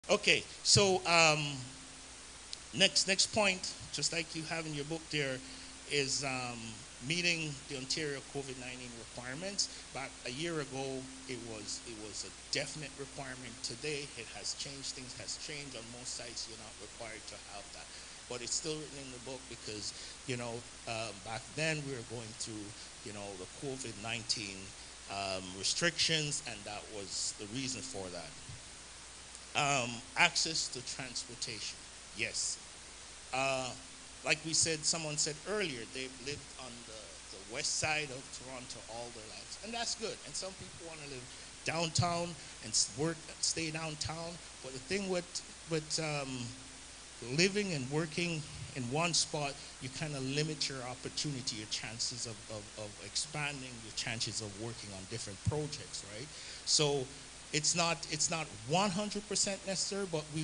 Okay, so next point, just like you have in your book there, is meeting the Ontario COVID-19 requirements. Back a year ago, it was a definite requirement. Today, it has changed. Things has changed on most sites. You're not required to have that, but it's still written in the book because back then we were going through the COVID-19 restrictions, and that was the reason for that. Access to transportation. Yes. Uh, like we said, someone said earlier, they've lived on the west side of Toronto all their lives. And that's good. And some people want to live downtown and work, stay downtown. But the thing with living and working in one spot, you kind of limit your opportunity, your chances of expanding, your chances of working on different projects, right? So it's not 100% necessary, but we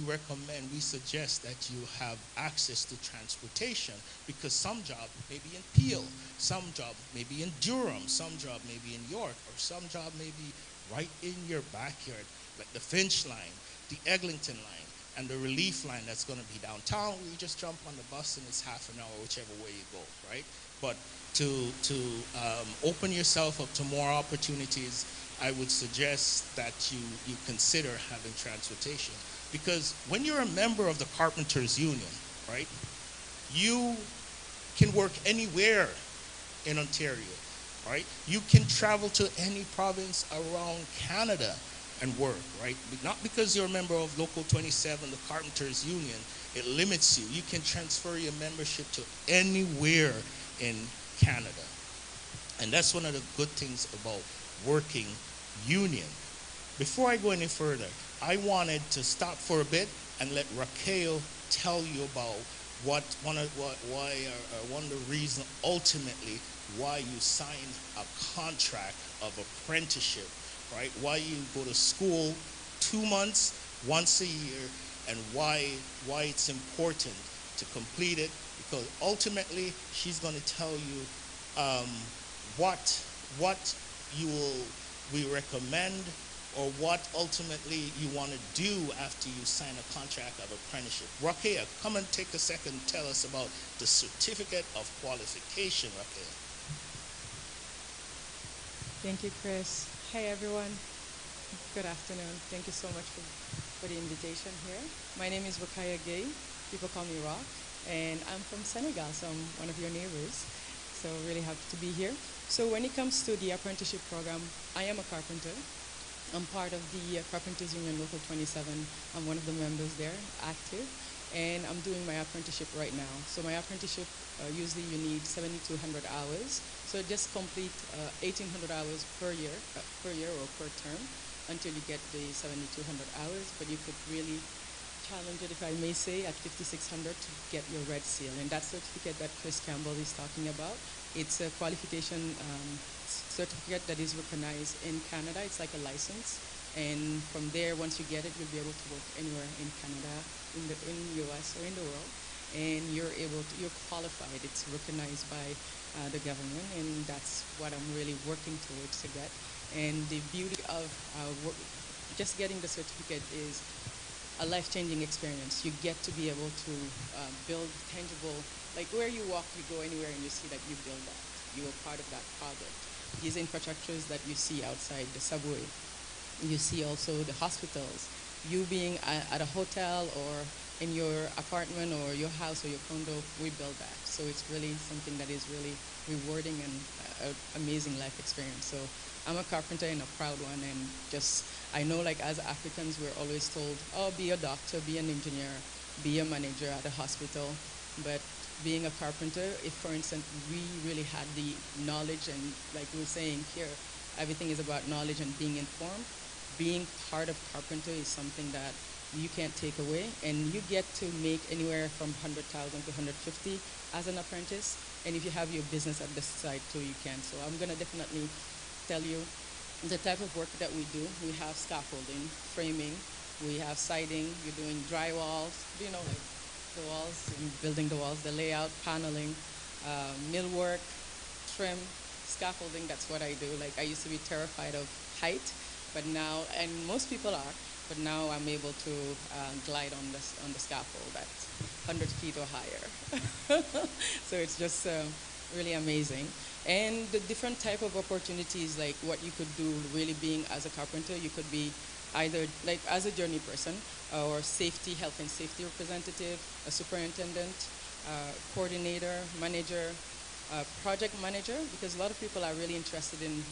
suggest that you have access to transportation because some job may be in Peel, some job may be in Durham, some job may be in York, or some job may be right in your backyard, like the Finch line, the Eglinton line, and the Relief line that's going to be downtown. You just jump on the bus and it's half an hour, whichever way you go, right? But to open yourself up to more opportunities, I would suggest that you consider having transportation because when you're a member of the Carpenters Union, right, you can work anywhere in Ontario, right? You can travel to any province around Canada and work, right? Not because you're a member of Local 27, the Carpenters Union, it limits you. You can transfer your membership to anywhere in Canada. And that's one of the good things about working union. Before I go any further, I wanted to stop for a bit and let Raquel tell you about one of the reasons ultimately why you sign a contract of apprenticeship, right? Why you go to school 2 months once a year, and why it's important to complete it because ultimately she's going to tell you um, what you will we recommend or what ultimately you want to do after you sign a contract of apprenticeship. Raquel, come and take a second and tell us about the certificate of qualification, Raquel. Thank you, Chris. Hey, everyone. Good afternoon. Thank you so much for the invitation here. My name is Wakaya Gay. People call me Rock. And I'm from Senegal, so I'm one of your neighbors. So really happy to be here. So when it comes to the apprenticeship program, I am a carpenter. I'm part of the Carpenters Union Local 27. I'm one of the members there, active, and I'm doing my apprenticeship right now. So my apprenticeship, usually you need 7,200 hours. So just complete 1,800 hours per year or per term until you get the 7,200 hours. But you could really challenge it, if I may say, at 5,600 to get your red seal. And that certificate that Chris Campbell is talking about, it's a qualification certificate that is recognized in Canada. It's like a license. And from there, once you get it, you'll be able to work anywhere in Canada, in US, or in the world. And you're qualified. It's recognized by the government, and that's what I'm really working towards to get. And the beauty of just getting the certificate is a life-changing experience. You get to be able to build tangible, like where you walk, you go anywhere, and you see that you build that. You are part of that project. These infrastructures that you see outside the subway, you see also the hospitals. You being at a hotel or in your apartment or your house or your condo, we build that. So it's really something that is really rewarding and an amazing life experience. So I'm a carpenter and a proud one, and just I know like as Africans we're always told, oh, be a doctor, be an engineer, be a manager at a hospital, but being a carpenter, if for instance we really had the knowledge and like we were saying here, everything is about knowledge and being informed. Being part of carpenter is something that you can't take away, and you get to make anywhere from 100,000 to 150 as an apprentice. And if you have your business at the side too, you can. So I'm gonna definitely tell you the type of work that we do. We have scaffolding, framing, we have siding, you're doing drywalls, like the walls, building the walls, the layout, paneling, millwork, trim, scaffolding. That's what I do. Like I used to be terrified of height, but now, and most people are, but now I'm able to glide on the scaffold at 100 feet or higher. So it's just really amazing. And the different type of opportunities, like what you could do really being as a carpenter, you could be either like as a journey person or safety, health and safety representative, a superintendent, coordinator, manager, project manager, because a lot of people are really interested in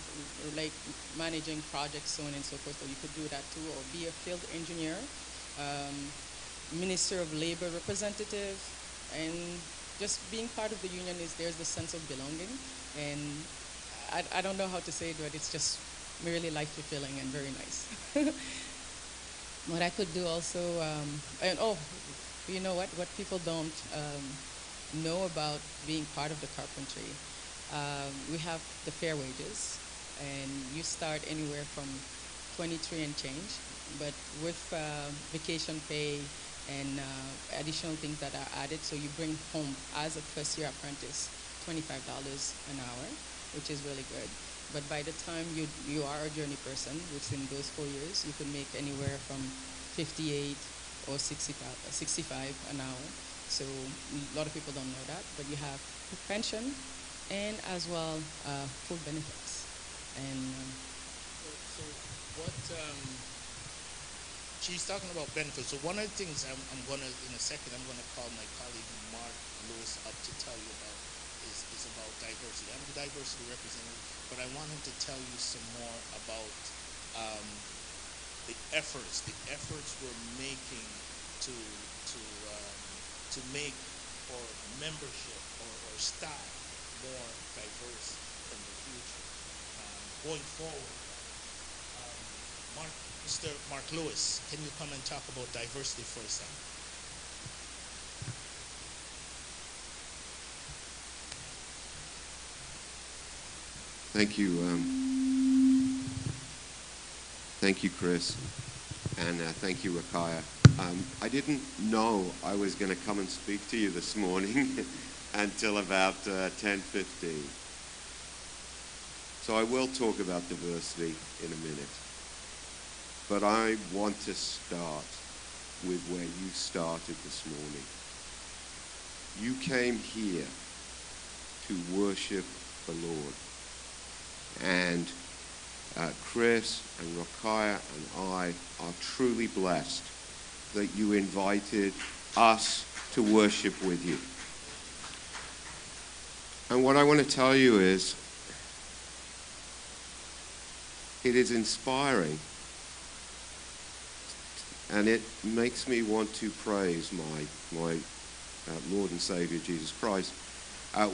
like managing projects, so on and so forth. So you could do that too, or be a field engineer, um, Minister of Labor representative, and just being part of the union is there's the sense of belonging, and I don't know how to say it, but it's just really life fulfilling and very nice. What I could do also, and oh, you know what people don't know about being part of the carpentry. We have the fair wages, and you start anywhere from 23 and change, but with vacation pay and additional things that are added, so you bring home as a first year apprentice $25 an hour, which is really good. But by the time you are a journey person, within those 4 years, you can make anywhere from 58 or 65 an hour. So a lot of people don't know that, but you have pension and as well full benefits. And So what she's talking about benefits. So one of the things I'm gonna in a second I'm gonna call my colleague Mark Lewis up to tell you about is about diversity. I'm the diversity representative, but I want him to tell you some more about um, the efforts we're making to to um, to make our membership or staff more diverse in the future. Going forward, Mark, Mr. Mark Lewis, can you come and talk about diversity for a second? Thank you. Thank you, Chris, and thank you, Rakaya. I didn't know I was going to come and speak to you this morning until about 10:15. So I will talk about diversity in a minute. But I want to start with where you started this morning. You came here to worship the Lord. And Chris and Rakaya and I are truly blessed that you invited us to worship with you. And what I want to tell you is, it is inspiring, and it makes me want to praise my Lord and Savior Jesus Christ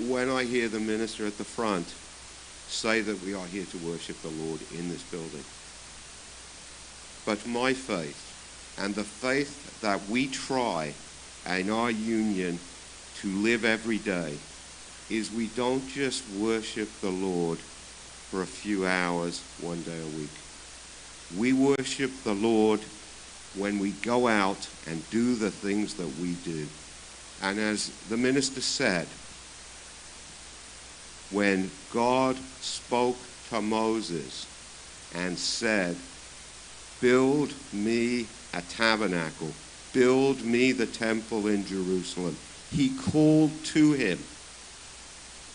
when I hear the minister at the front say that we are here to worship the Lord in this building. But my faith, and the faith that we try in our union to live every day, is we don't just worship the Lord for a few hours one day a week. We worship the Lord when we go out and do the things that we do. And as the minister said, when God spoke to Moses and said, "Build me a tabernacle, build me the temple in Jerusalem," he called to him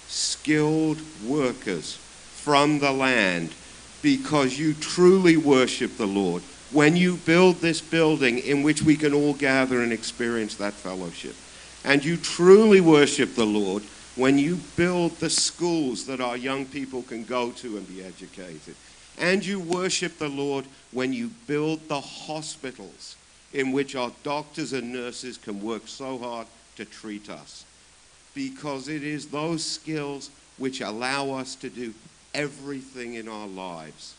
skilled workers from the land, because you truly worship the Lord when you build this building in which we can all gather and experience that fellowship. And you truly worship the Lord when you build the schools that our young people can go to and be educated. And you worship the Lord when you build the hospitals in which our doctors and nurses can work so hard to treat us. Because it is those skills which allow us to do everything in our lives.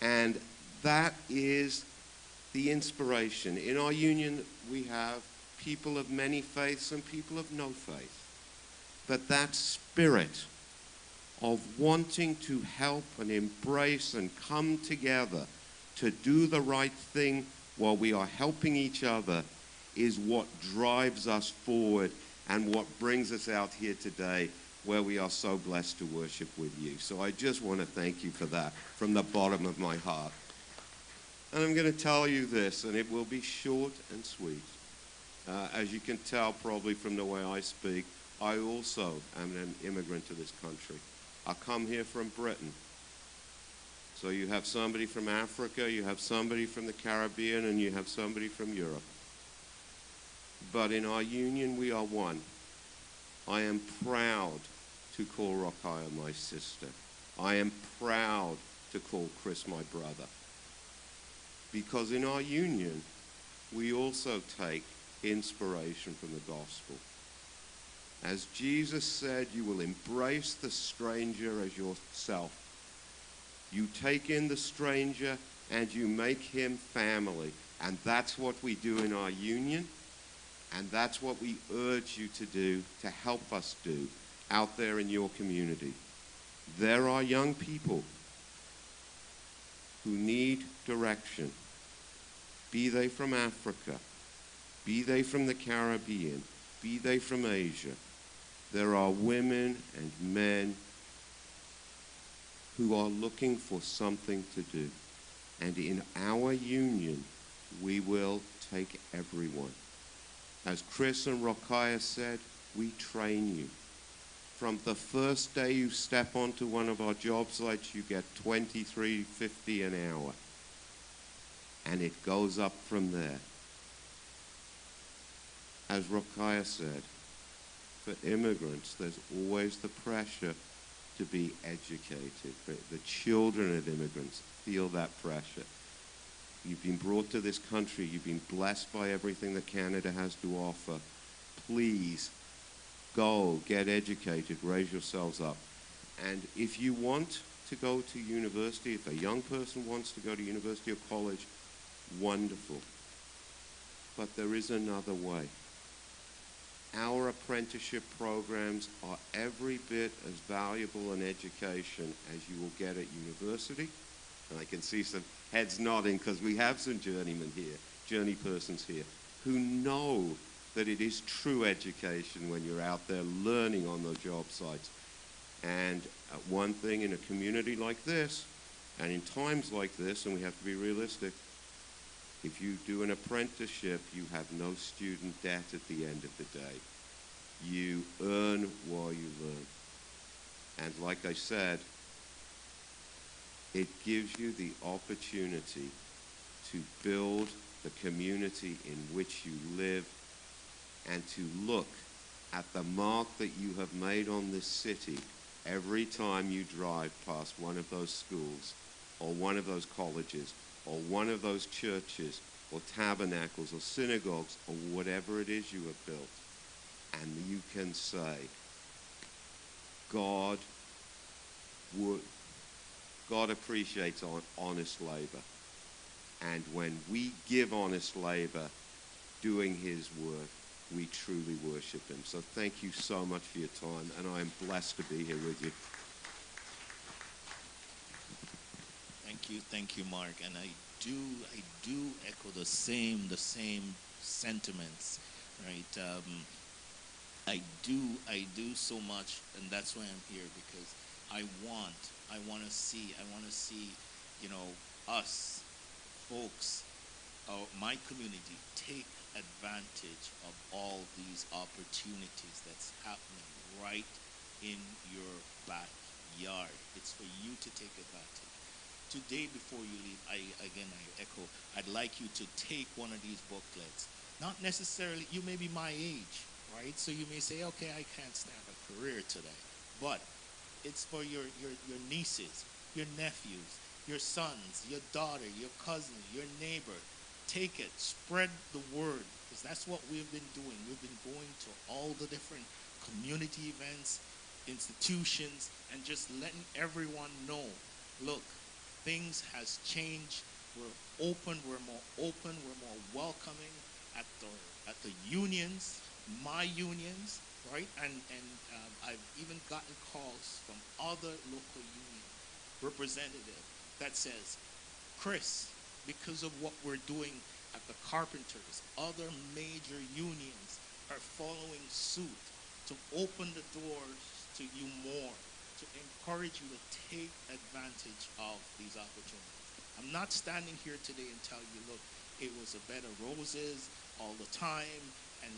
And that is the inspiration. In our union, we have people of many faiths and people of no faith. But that spirit of wanting to help and embrace and come together to do the right thing while we are helping each other is what drives us forward and what brings us out here today, where we are so blessed to worship with you. So I just want to thank you for that from the bottom of my heart. And I'm going to tell you this, and it will be short and sweet. As you can tell probably from the way I speak, I also am an immigrant to this country. I come here from Britain. So you have somebody from Africa, you have somebody from the Caribbean, and you have somebody from Europe. But in our union, we are one. I am proud to call Rokhaya my sister. I am proud to call Chris my brother. Because in our union, we also take inspiration from the gospel. As Jesus said, you will embrace the stranger as yourself. You take in the stranger and you make him family. And that's what we do in our union. And that's what we urge you to do, to help us do out there in your community. There are young people who need direction, be they from Africa, be they from the Caribbean, be they from Asia. There are women and men who are looking for something to do. And in our union, we will take everyone. As Chris and Rokhaya said, we train you. From the first day you step onto one of our job sites, you get $23.50 an hour. And it goes up from there. As Rokhaya said, for immigrants, there's always the pressure to be educated. The children of immigrants feel that pressure. You've been brought to this country. You've been blessed by everything that Canada has to offer. Please go, get educated, raise yourselves up. And if you want to go to university, if a young person wants to go to university or college, wonderful. But there is another way. Our apprenticeship programs are every bit as valuable an education as you will get at university. And I can see some heads nodding because we have some journeymen here, journey persons here, who know that it is true education when you're out there learning on the job sites. And one thing in a community like this, and in times like this, and we have to be realistic, if you do an apprenticeship, you have no student debt at the end of the day. You earn while you learn. And like I said, it gives you the opportunity to build the community in which you live and to look at the mark that you have made on this city every time you drive past one of those schools or one of those colleges or one of those churches or tabernacles or synagogues or whatever it is you have built. And you can say, God appreciates honest labor. And when we give honest labor doing his work, we truly worship him. So thank you so much for your time, and I am blessed to be here with you. Thank you, Mark. And I do echo the same sentiments, right? I do so much, and that's why I'm here, because I want to see, us folks, my community, take advantage of all these opportunities that's happening right in your backyard. It's for you to take advantage. Today, before you leave, I echo, I'd like you to take one of these booklets. Not necessarily, you may be my age, right? So you may say, okay, I can't stand a career today. But it's for your nieces, your nephews, your sons, your daughter, your cousin, your neighbor. Take it, spread the word, because that's what we've been doing. We've been going to all the different community events, institutions, and just letting everyone know, look, things has changed. We're open, we're more open, we're more welcoming at the unions, my unions, right? And I've even gotten calls from other local union representatives that says, Chris, because of what we're doing at the carpenters, other major unions are following suit to open the doors to you more, to encourage you to take advantage of these opportunities. I'm not standing here today and tell you, look, it was a bed of roses all the time, and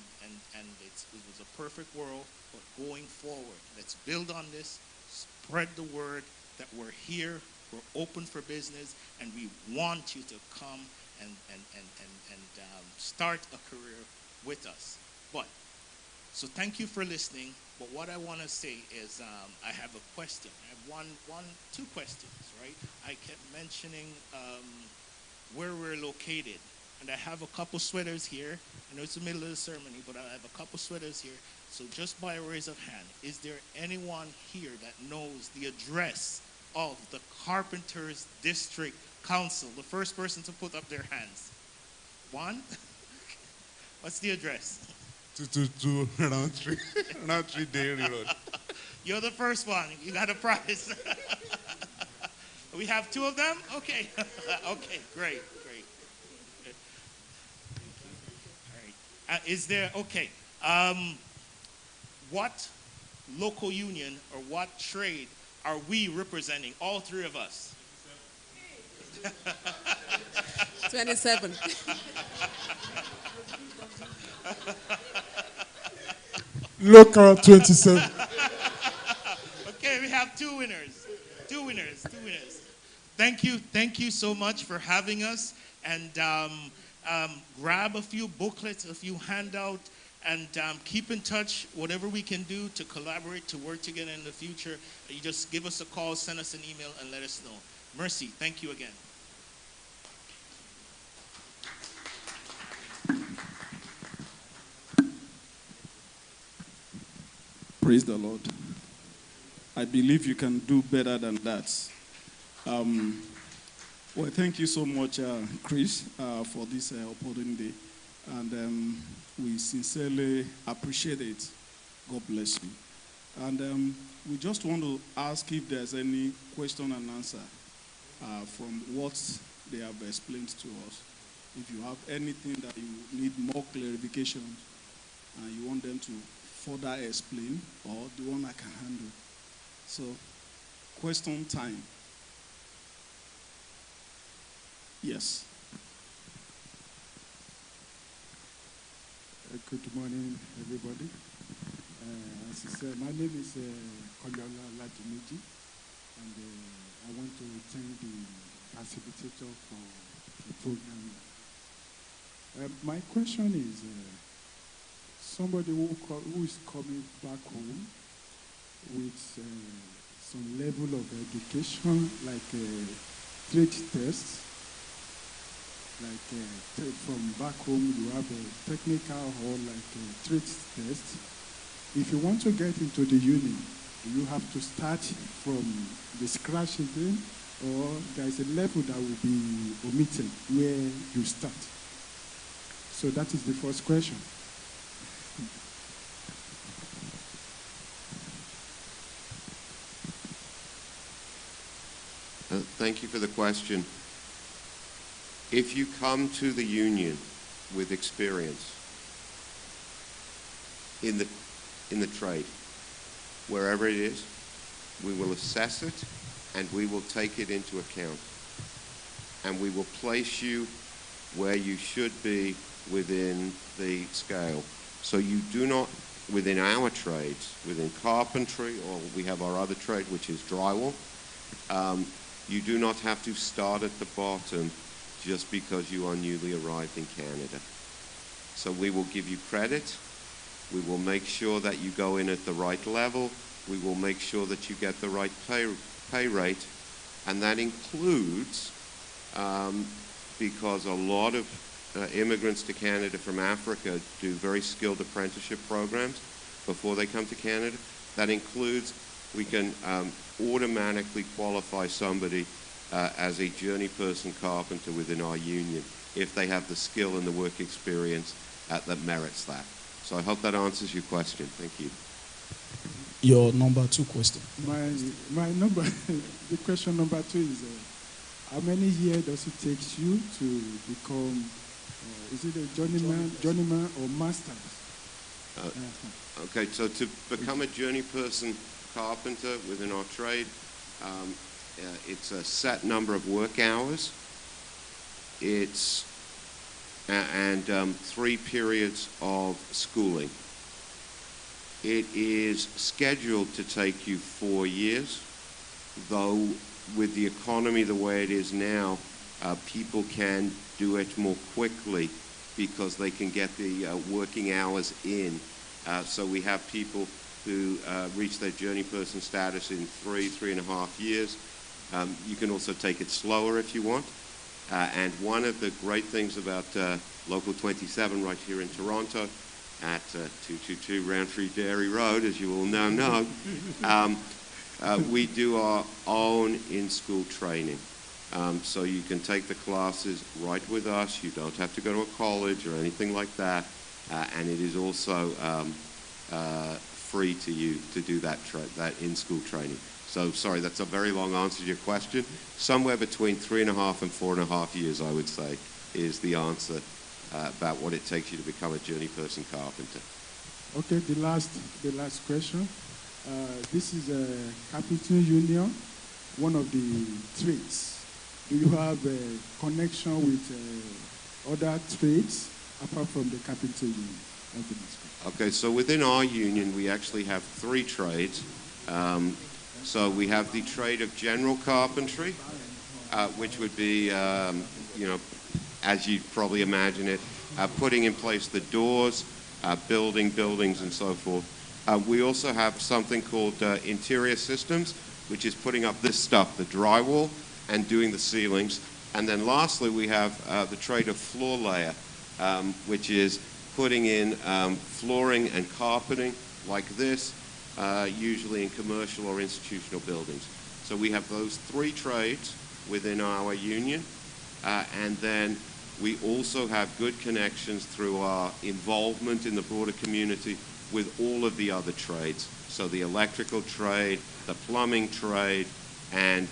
it was a perfect world. But going forward, let's build on this, spread the word that we're here, we're open for business, and we want you to come and start a career with us. But so thank you for listening. But what I want to say is, I have a question. I have two questions, right? I kept mentioning where we're located, and I have a couple sweaters here. I know it's the middle of the ceremony, but I have a couple sweaters here. So just by a raise of hand, is there anyone here that knows the address of the Carpenters District Council? The first person to put up their hands. One? What's the address? 222 around 3 Dairy Road. You're the first one. You got a prize. We have two of them? Okay. Okay, great. All right. Is there, okay. What local union or what trade are we representing, all three of us? 27. Local 27. Okay, we have two winners. Two winners. Thank you so much for having us. And grab a few booklets, a few handouts, and keep in touch. Whatever we can do to collaborate, to work together in the future, you just give us a call, send us an email, and let us know. Mercy, thank you again. Praise the Lord. I believe you can do better than that. Well, thank you so much, Chris, for this opportunity. And we sincerely appreciate it. God bless you. And we just want to ask if there's any question and answer from what they have explained to us. If you have anything that you need more clarification and you want them to further explain, or the one I can handle. So, question time. Yes. Good morning, everybody. As I said, my name is Konyola Lajimiji, and I want to thank the facilitator for the program. My question is, somebody who is coming back home with some level of education, like trade tests, like from back home you have a technical or like a trade test. If you want to get into the union, do you have to start from the scratch again, or there is a level that will be omitted where you start? So that is the first question. Thank you for the question. If you come to the union with experience in the trade, wherever it is, we will assess it and we will take it into account. And we will place you where you should be within the scale. So you do not, within our trades, within carpentry, or we have our other trade, which is drywall, you do not have to start at the bottom just because you are newly arrived in Canada. So we will give you credit. We will make sure that you go in at the right level. We will make sure that you get the right pay rate. And that includes, because a lot of immigrants to Canada from Africa do very skilled apprenticeship programs before they come to Canada, that includes, we can automatically qualify somebody as a journey person carpenter within our union if they have the skill and the work experience that merits that. So I hope that answers your question. Thank you. Your number two question. My number, the question number two is, how many years does it take you to become, is it a journeyman or master? Okay, so to become a journey person carpenter within our trade, it's a set number of work hours it's and 3 periods of schooling. It is scheduled to take you 4 years, though with the economy the way it is now, people can do it more quickly because they can get the working hours in. So we have people who reach their journey person status in 3.5 years. You can also take it slower if you want. And one of the great things about Local 27 right here in Toronto at 222 Roundtree Dairy Road, as you all now know, we do our own in-school training. So you can take the classes right with us. You don't have to go to a college or anything like that. And it is also free to you to do that in-school training. So, sorry, that's a very long answer to your question. Somewhere between 3.5 and 4.5 years, I would say, is the answer about what it takes you to become a journey person carpenter. Okay, the last question. This is a carpentering union, one of the trades. Do you have a connection with other trades apart from the carpentering union? That's the next question. Okay, so within our union, we actually have 3 trades. So we have the trade of general carpentry, which would be, as you'd probably imagine it, putting in place the doors, building buildings and so forth. We also have something called interior systems, which is putting up this stuff, the drywall, and doing the ceilings. And then lastly, we have the trade of floor layer, which is putting in flooring and carpeting like this, usually in commercial or institutional buildings. So we have those 3 trades within our union, and then we also have good connections through our involvement in the broader community with all of the other trades. So the electrical trade, the plumbing trade, and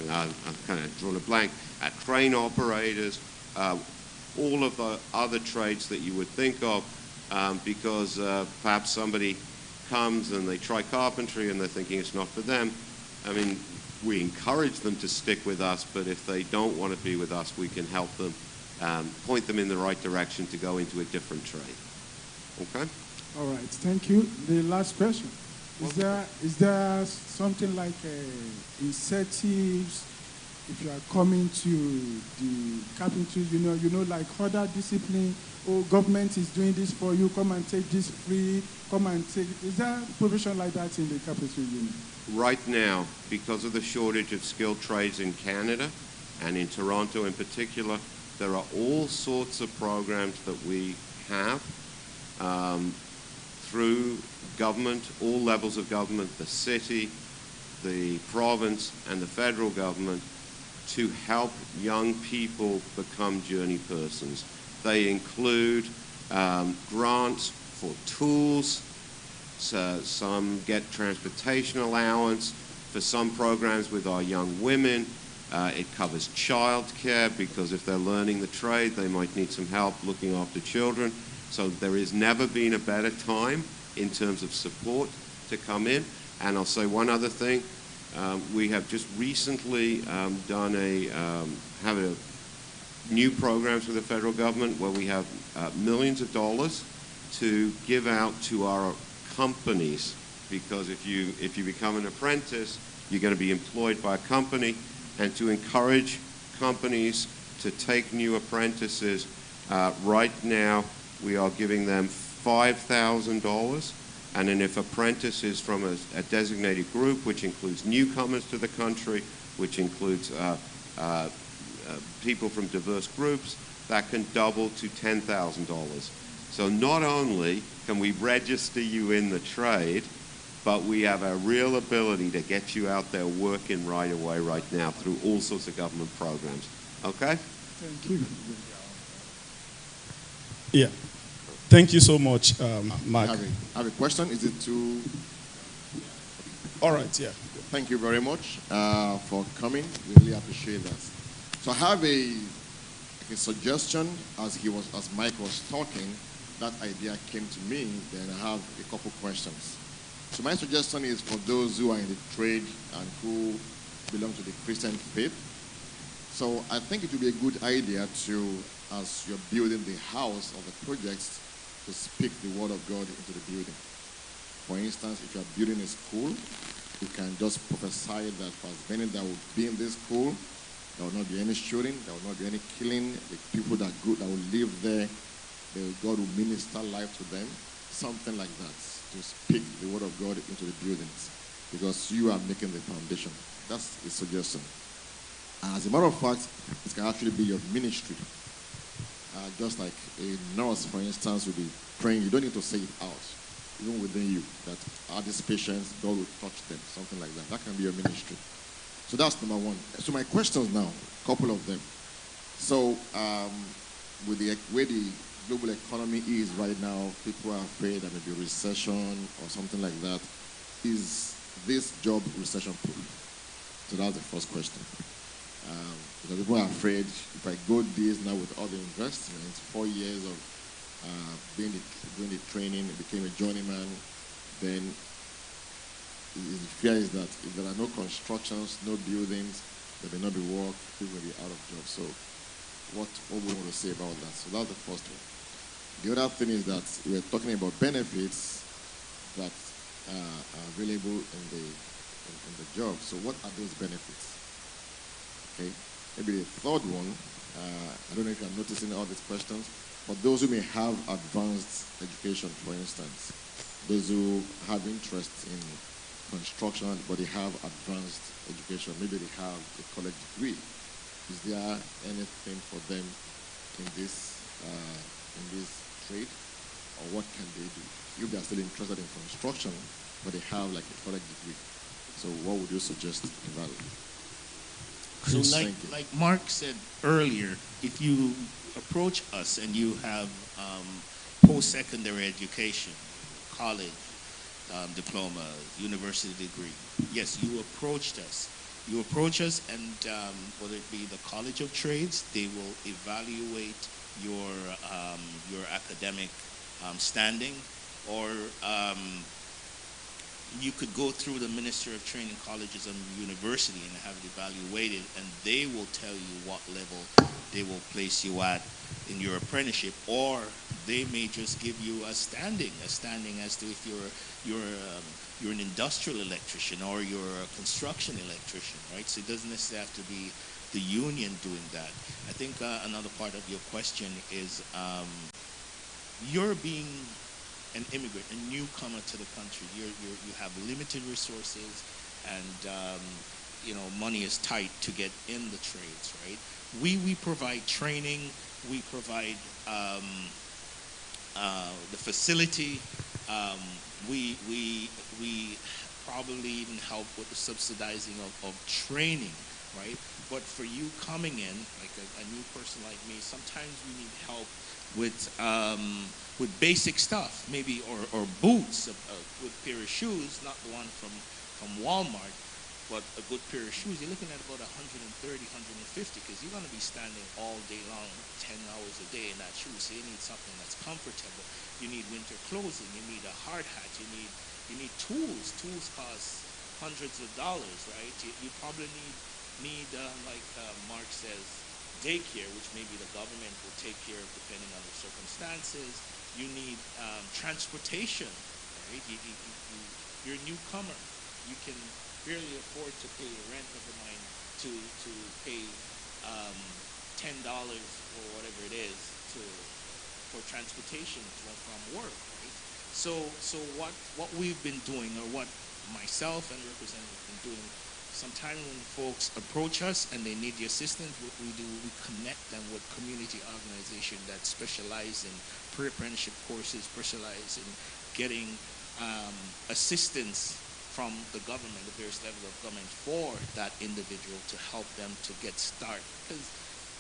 I'm kind of drawn a blank, crane operators, all of the other trades that you would think of, because perhaps somebody comes and they try carpentry and they're thinking it's not for them. I mean, we encourage them to stick with us, but if they don't want to be with us, we can help them, point them in the right direction to go into a different trade. Okay? All right, thank you. The last question. Is there something like incentives if you are coming to the carpentry union, like other discipline? Oh, government is doing this for you, come and take this free, come and take. Is there provision like that in the carpentry union? Right now, because of the shortage of skilled trades in Canada, and in Toronto in particular, there are all sorts of programs that we have through government, all levels of government, the city, the province, and the federal government, to help young people become journey persons. They include grants for tools, so some get transportation allowance. For some programs with our young women, it covers childcare, because if they're learning the trade, they might need some help looking after children. So there has never been a better time in terms of support to come in. And I'll say one other thing. We have just recently done new programs with the federal government where we have millions of dollars to give out to our companies, because if you become an apprentice, you're going to be employed by a company, and to encourage companies to take new apprentices, right now we are giving them $5,000, and then if apprentice is from a designated group, which includes newcomers to the country, which includes people from diverse groups, that can double to $10,000. So not only can we register you in the trade, but we have a real ability to get you out there working right away right now through all sorts of government programs. Okay? Thank you. Yeah. Thank you so much, Mark. I have a question. Is it too... All right, yeah. Thank you very much for coming. We really appreciate that. So I have a suggestion. As Mike was talking, that idea came to me. Then I have a couple questions. So my suggestion is for those who are in the trade and who belong to the Christian faith. So I think it would be a good idea to, as you're building the house or the projects, to speak the word of God into the building. For instance, if you are building a school, you can just prophesy that for as many that will be in this school, there will not be any shooting, there will not be any killing. The people that good that will live there, God will minister life to them, something like that, to speak the word of God into the buildings, because you are making the foundation. That's a suggestion. As a matter of fact, it can actually be your ministry. Just like a nurse, for instance, will be praying. You don't need to say it out, even within you, that are these patients, God will touch them, something like that. That can be your ministry. So that's number one. So my questions now, a couple of them. So with the way the global economy is right now, people are afraid there may be a recession or something like that. Is this job recession proof? So that's the first question. Because people are afraid if I go this now with all the investments, 4 years of doing the training, became a journeyman, then the fear is that if there are no constructions, no buildings, there may not be work, people will be out of jobs. So what we want to say about that? So that's the first one. The other thing is that we're talking about benefits that are available in the job. So what are those benefits? Okay. Maybe the third one, I don't know if you're noticing all these questions, but those who may have advanced education, for instance, those who have interest in construction, but they have advanced education, maybe they have a college degree. Is there anything for them in this trade, or what can they do? If they are still interested in construction, but they have like a college degree, so what would you suggest in that? So like Mark said earlier, if you approach us and you have post-secondary education, college, diploma, university degree, yes, you approached us. You approach us, and whether it be the College of Trades, they will evaluate your academic standing, or you could go through the Ministry of Training Colleges and University and have it evaluated, and they will tell you what level they will place you at in your apprenticeship, or they may just give you a standing as to if you're an industrial electrician or you're a construction electrician, right? So it doesn't necessarily have to be the union doing that. I think another part of your question is you're being an immigrant, a newcomer to the country. You have limited resources, and money is tight to get in the trades, right? We provide training, we provide the facility. We probably even help with the subsidizing of training, right? But for you coming in, like a new person like me, sometimes we need help with basic stuff, maybe, or boots, with pair of shoes, not the one from Walmart, but a good pair of shoes. You're looking at about 130, 150, because you're going to be standing all day long, 10 hours a day in that shoe. So you need something that's comfortable. You need winter clothing. You need a hard hat. You need tools. Tools cost hundreds of dollars, right? You probably need like Mark says, daycare, which maybe the government will take care of depending on the circumstances. You need transportation, right? You're a newcomer. You can barely afford to pay rent, never mind to pay $10 or whatever it is for transportation to and from work, right? So what we've been doing, or what myself and representatives have been doing, sometimes when folks approach us and they need the assistance, what we do, we connect them with community organizations that specialize in pre-apprenticeship courses, specialize in getting assistance from the government, the various levels of government, for that individual to help them to get started. Because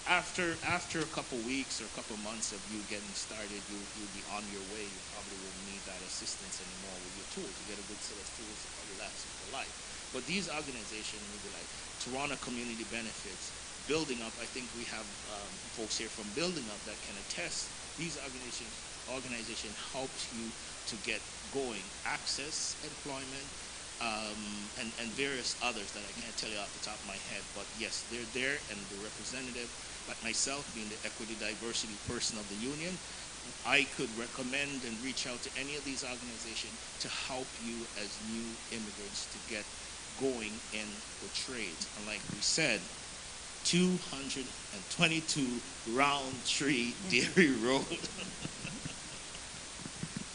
after a couple weeks or a couple months of you getting started, you'll be on your way. You probably won't need that assistance anymore with your tools. You get a good set of tools that probably last you for life. But these organizations, maybe like Toronto Community Benefits, Building Up, I think we have folks here from Building Up that can attest. These organization helps you to get going, access employment, and various others that I can't tell you off the top of my head. But yes, they're there, and the representative, like myself, being the equity diversity person of the union, I could recommend and reach out to any of these organizations to help you as new immigrants to get going in the trades. And like we said, 222 Roundtree Dairy Road.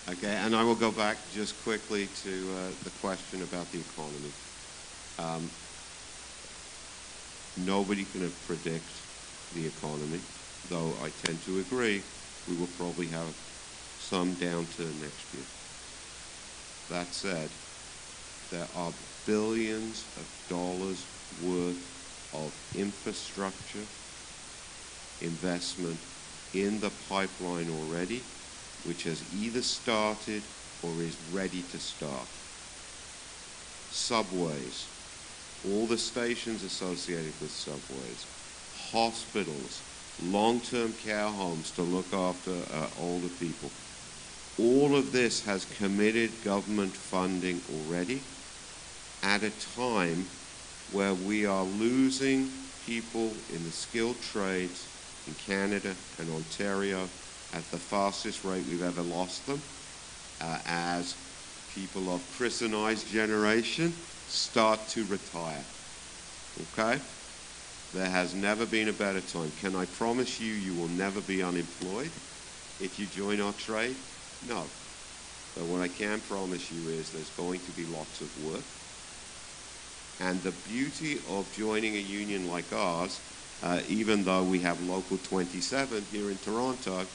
Okay, and I will go back just quickly to the question about the economy. Nobody can predict the economy, though I tend to agree we will probably have some downturn next year. That said, there are billions of dollars worth of infrastructure investment in the pipeline already, which has either started or is ready to start. Subways, all the stations associated with subways, hospitals, long-term care homes to look after older people. All of this has committed government funding already at a time where we are losing people in the skilled trades in Canada and Ontario at the fastest rate we've ever lost them, as people of Chris and I's generation start to retire. Okay? There has never been a better time. Can I promise you, you will never be unemployed if you join our trade? No. But what I can promise you is there's going to be lots of work. And the beauty of joining a union like ours, even though we have Local 27 here in Toronto,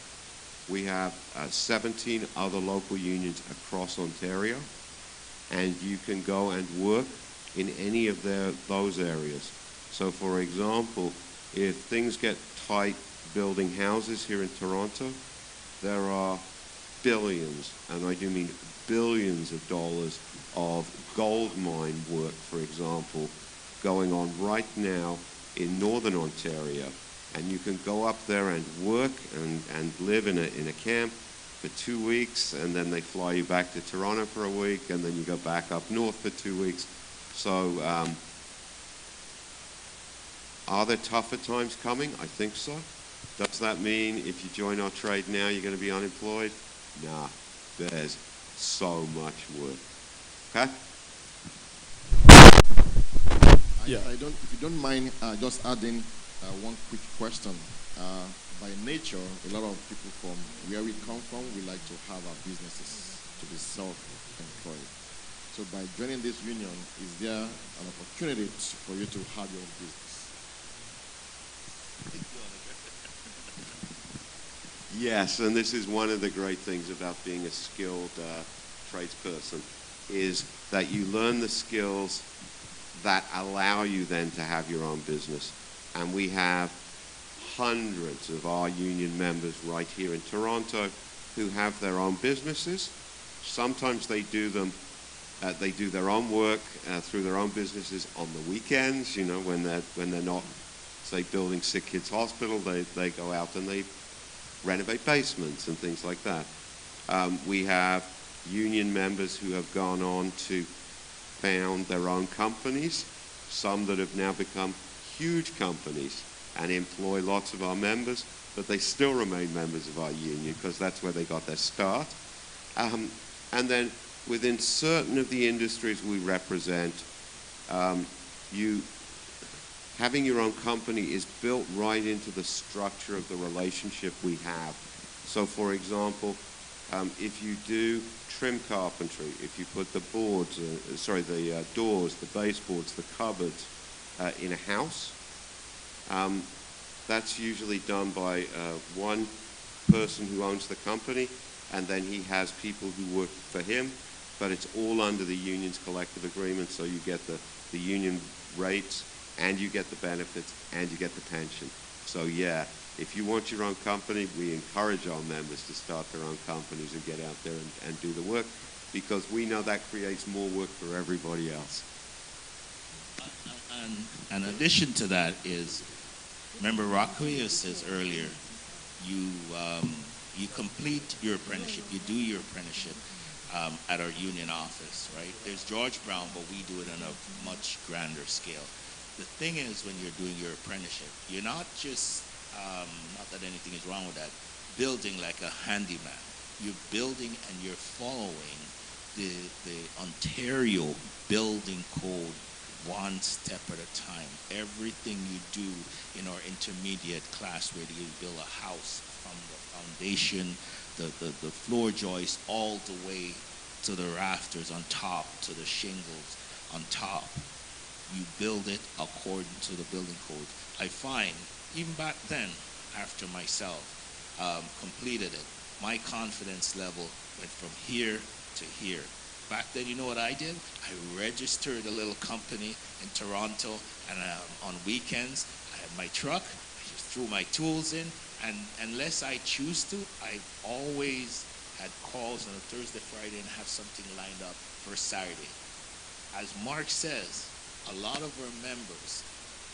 we have 17 other local unions across Ontario, and you can go and work in any of those areas. So for example, if things get tight building houses here in Toronto, there are billions, and I do mean billions of dollars of gold mine work, for example, going on right now in Northern Ontario. And you can go up there and work and live in a camp for 2 weeks, and then they fly you back to Toronto for a week, and then you go back up north for 2 weeks. So are there tougher times coming? I think so. Does that mean if you join our trade now, you're going to be unemployed? Nah, there's so much work. Okay? Yeah. If you don't mind just adding one quick question. By nature, a lot of people from where we come from, we like to have our businesses to be self-employed. So by joining this union, is there an opportunity for you to have your own business? Yes, and this is one of the great things about being a skilled tradesperson, is that you learn the skills that allow you then to have your own business. And we have hundreds of our union members right here in Toronto who have their own businesses. Sometimes they do their own work through their own businesses on the weekends, you know, when they're not, say, building Sick Kids Hospital, they go out and they renovate basements and things like that. We have union members who have gone on to found their own companies, some that have now become huge companies and employ lots of our members, but they still remain members of our union because that's where they got their start. And then within certain of the industries we represent, having your own company is built right into the structure of the relationship we have. So for example, if you do trim carpentry, if you put the boards, the doors, the baseboards, the cupboards in a house, that's usually done by one person who owns the company, and then he has people who work for him, but it's all under the union's collective agreement, so you get the union rates, and you get the benefits, and you get the pension. So yeah, if you want your own company, we encourage our members to start their own companies and get out there and do the work, because we know that creates more work for everybody else. And in addition to that is, remember Rockaway says earlier, you complete your apprenticeship, you do your apprenticeship, at our union office, right? There's George Brown, but we do it on a much grander scale. The thing is, when you're doing your apprenticeship, you're not just, not that anything is wrong with that, building like a handyman. You're building and you're following the Ontario building code one step at a time. Everything you do in our intermediate class, where you build a house from the foundation, the floor joist, all the way to the rafters on top, to the shingles on top. You build it according to the building code. I find, even back then, after myself completed it, my confidence level went from here to here. Back then, you know what I did? I registered a little company in Toronto, and on weekends, I had my truck, I just threw my tools in, and unless I choose to, I've always had calls on a Thursday, Friday, and have something lined up for Saturday. As Mark says, a lot of our members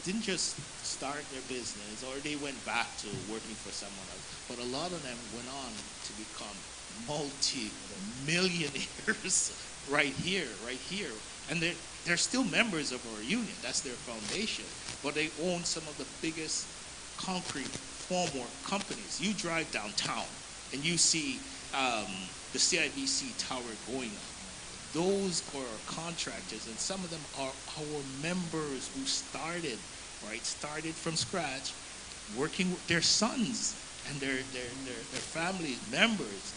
didn't just start their business or they went back to working for someone else, but a lot of them went on to become multi-millionaires right here. And they're still members of our union. That's their foundation. But they own some of the biggest concrete formwork companies. You drive downtown and you see the CIBC tower going up. Those are our contractors, and some of them are our members who started from scratch, working with their sons and their family members.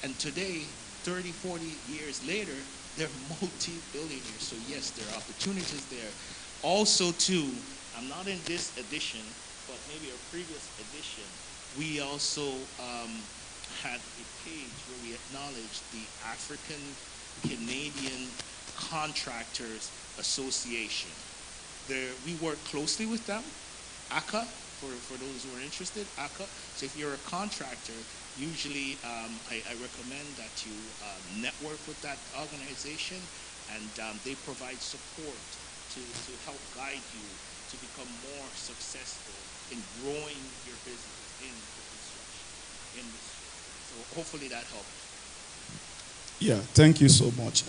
And today, 30, 40 years later, they're multi-billionaires. So yes, there are opportunities there. Also too, I'm not in this edition, but maybe a previous edition, we also had a page where we acknowledged the African Canadian Contractors Association. We work closely with them, ACA, for those who are interested, ACA. So if you're a contractor, usually I recommend that you network with that organization, and they provide support to help guide you to become more successful in growing your business in the construction industry. So hopefully that helped. Yeah, thank you so much.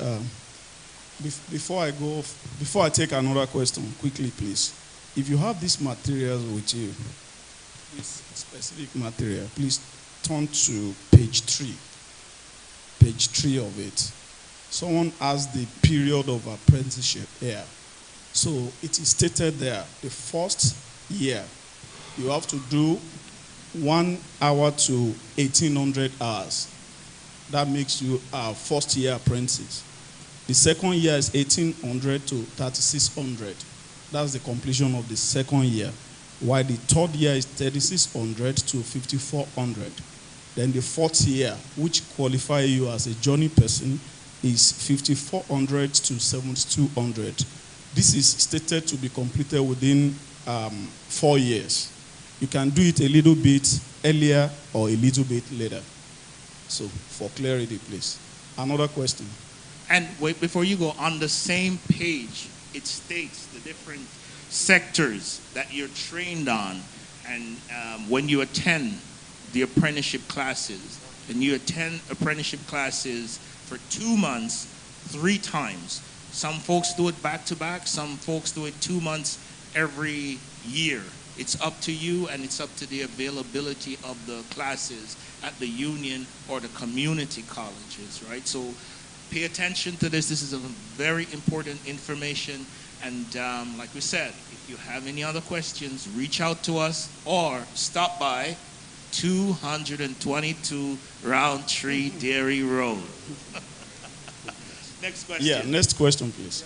Before I take another question, quickly, please. If you have these materials with you, this specific material, please turn to page 3. Page 3 of it. Someone asked the period of apprenticeship here. So it is stated there, the first year, you have to do 1 hour to 1,800 hours. That makes you a first year apprentice. The second year is 1,800 to 3,600. That's the completion of the second year. While the third year is 3,600 to 5,400. Then the fourth year, which qualifies you as a journey person, is 5,400 to 7,200. This is stated to be completed within 4 years. You can do it a little bit earlier or a little bit later. So, for clarity, please. Another question. And wait, before you go, on the same page, it states the different sectors that you're trained on. And when you attend the apprenticeship classes, and you attend apprenticeship classes for 2 months, 3 times. Some folks do it back to back. Some folks do it 2 months every year. It's up to you, and it's up to the availability of the classes at the union or the community colleges, right? So pay attention to this. This is a very important information. And like we said, if you have any other questions, reach out to us or stop by 222 Roundtree Dairy Road. Next question. Yeah, next question, please.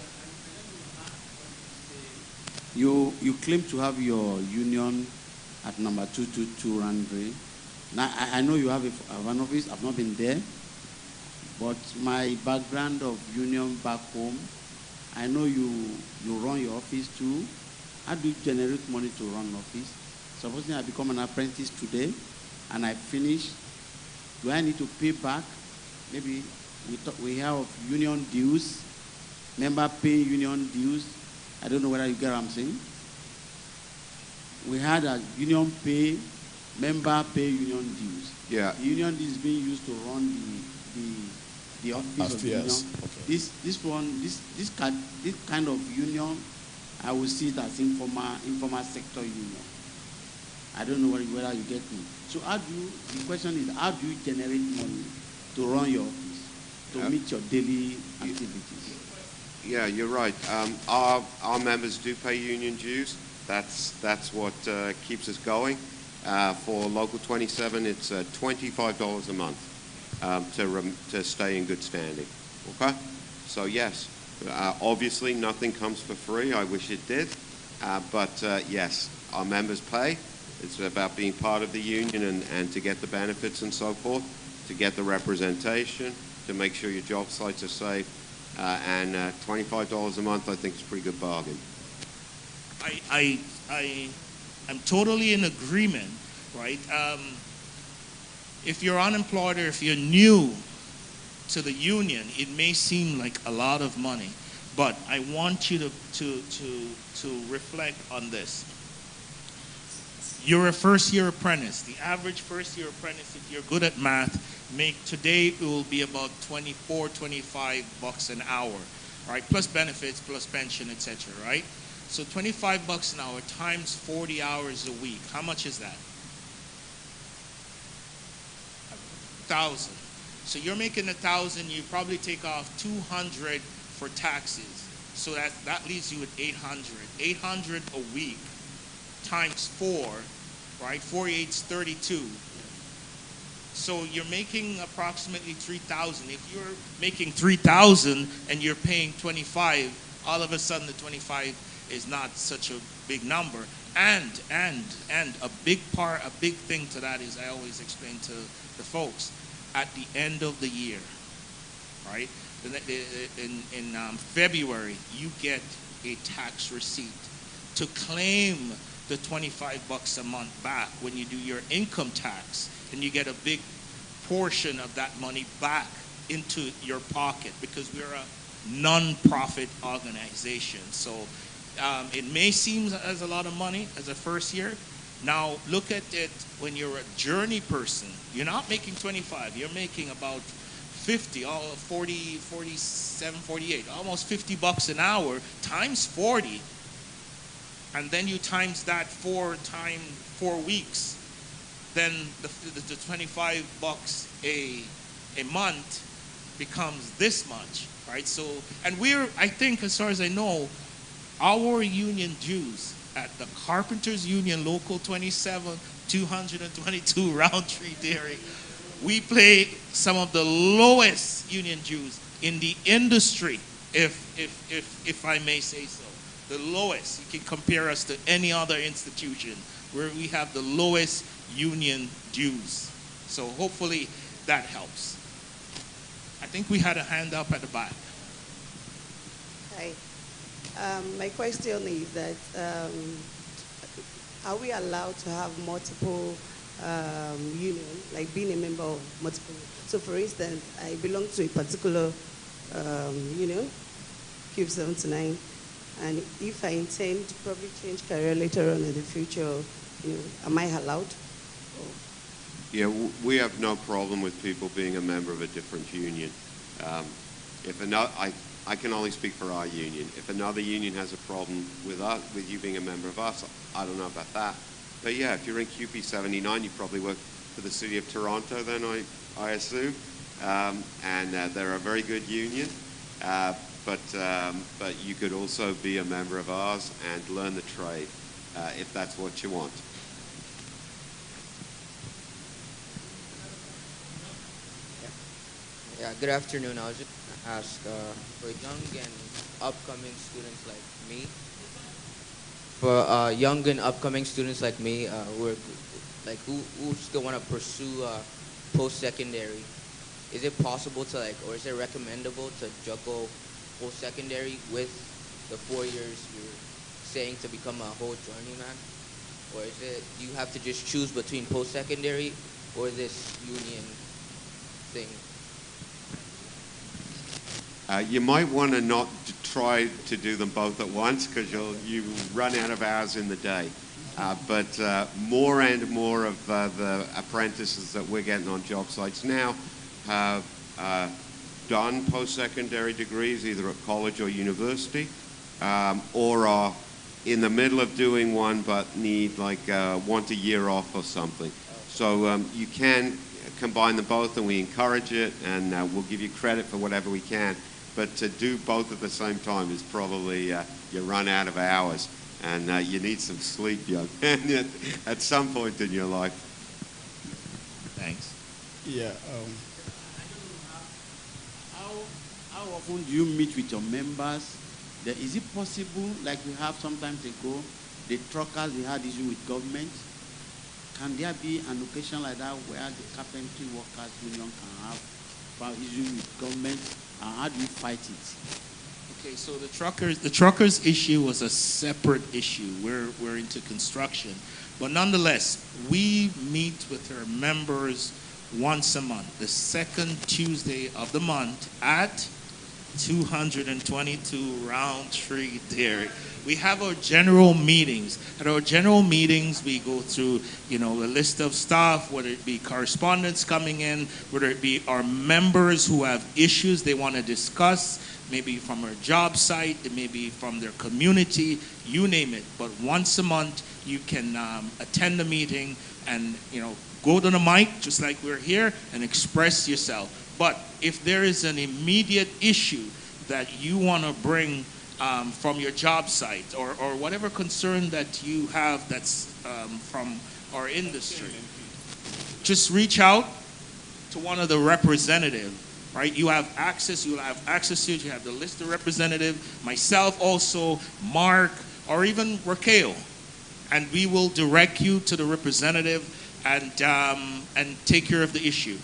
You claim to have your union at number 222 Roundtree. Now, I know you have an office. I've not been there. But my background of union back home, I know you run your office too. How do you generate money to run an office? Supposing I become an apprentice today and I finish, do I need to pay back? Maybe we have union dues, member pay union dues. I don't know whether you get what I'm saying. We had a union pay, member pay union dues. Yeah. The union dues is being used to run the office of the union. yes. Okay. This kind of union, I will see it as informal sector union. I don't know whether you get me. So the question is, how do you generate money to run your office, to meet your daily activities? Yeah, you're right. Our members do pay union dues. That's what keeps us going. For Local 27, it's $25 a month to stay in good standing. Okay? So yes, obviously nothing comes for free. I wish it did. But yes, our members pay. It's about being part of the union and to get the benefits and so forth, to get the representation, to make sure your job sites are safe. And $25 a month, I think, is a pretty good bargain. I'm totally in agreement, right? If you're unemployed or if you're new to the union, it may seem like a lot of money, but I want you to reflect on this. You're a first-year apprentice. The average first-year apprentice, if you're good at math, today it will be about $25 an hour, right? Plus benefits, plus pension, etc. Right? So $25 an hour times 40 hours a week. How much is that? 1,000. So you're making 1,000. You probably take off 200 for taxes. So that leaves you with 800. 800 a week times 4, right? 4 8's 32. So you're making approximately 3,000. If you're making 3,000 and you're paying 25, all of a sudden the 25 is not such a big number. And a big thing to that is, I always explain to the folks, at the end of the year, right? In February, you get a tax receipt to claim the $25 a month back when you do your income tax, and you get a big portion of that money back into your pocket, because we're a non-profit organization. So it may seem as a lot of money as a first year. Now look at it when you're a journey person. You're not making 25, you're making about 50, 40, 47, 48, almost $50 an hour times 40. And then you times that 4 weeks, then the $25 a month becomes this much, right? So, and I think, as far as I know, our union dues at the Carpenters Union Local 27, 222 Roundtree Dairy, we pay some of the lowest union dues in the industry, if I may say so. The lowest. You can compare us to any other institution where we have the lowest union dues. So hopefully that helps. I think we had a hand up at the back. Hi. My question is that are we allowed to have multiple unions, like being a member of multiple? So for instance, I belong to a particular union, Cube 79. And if I intend to probably change career later on in the future, am I allowed? Yeah, we have no problem with people being a member of a different union. I can only speak for our union. If another union has a problem with you being a member of us, I don't know about that. But yeah, if you're in QP 79, you probably work for the City of Toronto then, I assume. And they're a very good union. But you could also be a member of ours and learn the trade if that's what you want. Yeah, good afternoon. I was just going to ask for young and upcoming students like me. For young and upcoming students like me, who still want to pursue post-secondary, is it possible to or is it recommendable to juggle post-secondary with the 4 years you're saying to become a whole journeyman? Or do you have to just choose between post-secondary or this union thing? You might want to not try to do them both at once, because you run out of hours in the day. But more and more of the apprentices that we're getting on job sites now have done post-secondary degrees either at college or university, or are in the middle of doing one but need want a year off or something. So you can combine them both, and we encourage it, and we'll give you credit for whatever we can. But to do both at the same time is probably you run out of hours, and you need some sleep, young man, at some point in your life. Thanks. Yeah. How often do you meet with your members? Is it possible, like we have sometimes ago, the truckers, they had issue with government? Can there be an occasion like that where the carpentry workers union can have issue with government? And how do you fight it? Okay, so the truckers issue was a separate issue. We're into construction, but nonetheless, we meet with our members once a month, the second Tuesday of the month at 222 Roundtree Dairy. We have our general meetings. At our general meetings, we go through, a list of stuff, whether it be correspondence coming in, whether it be our members who have issues they want to discuss, maybe from our job site, it may be from their community, you name it. But once a month, you can attend the meeting and, go to the mic, just like we're here, and express yourself. But if there is an immediate issue that you want to bring from your job site, or whatever concern that you have that's from our industry, just reach out to one of the representatives, right? You have access to it. You have the list of representative, myself also, Mark, or even Raquel, and we will direct you to the representative and take care of the issue.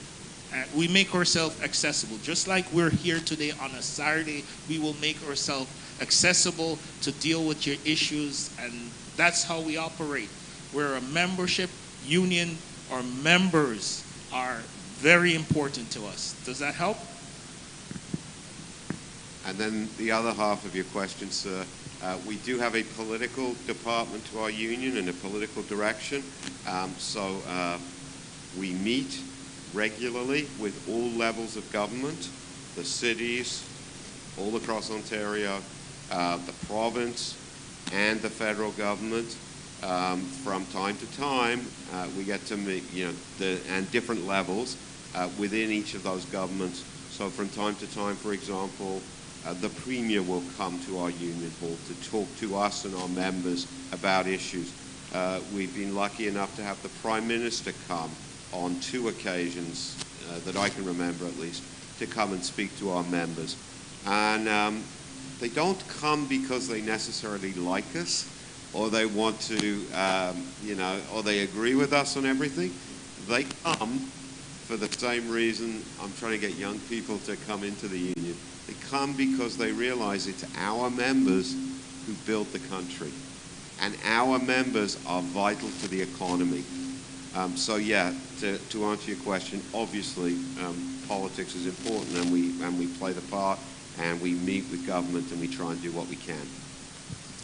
We make ourselves accessible. Just like we're here today on a Saturday, we will make ourselves accessible to deal with your issues, and that's how we operate. We're a membership union. Our members are very important to us. Does that help? And then the other half of your question, sir, we do have a political department to our union and a political direction. So we meet regularly with all levels of government, the cities, all across Ontario, the province, and the federal government. From time to time, we get to meet, and different levels within each of those governments. So from time to time, for example, the Premier will come to our union hall to talk to us and our members about issues. We've been lucky enough to have the Prime Minister come on 2 occasions, that I can remember at least, to come and speak to our members. And they don't come because they necessarily like us, or they want to, or they agree with us on everything. They come for the same reason I'm trying to get young people to come into the union. They come because they realize it's our members who built the country, and our members are vital to the economy. So yeah, to answer your question, obviously politics is important, and we play the part, and we meet with government, and we try and do what we can.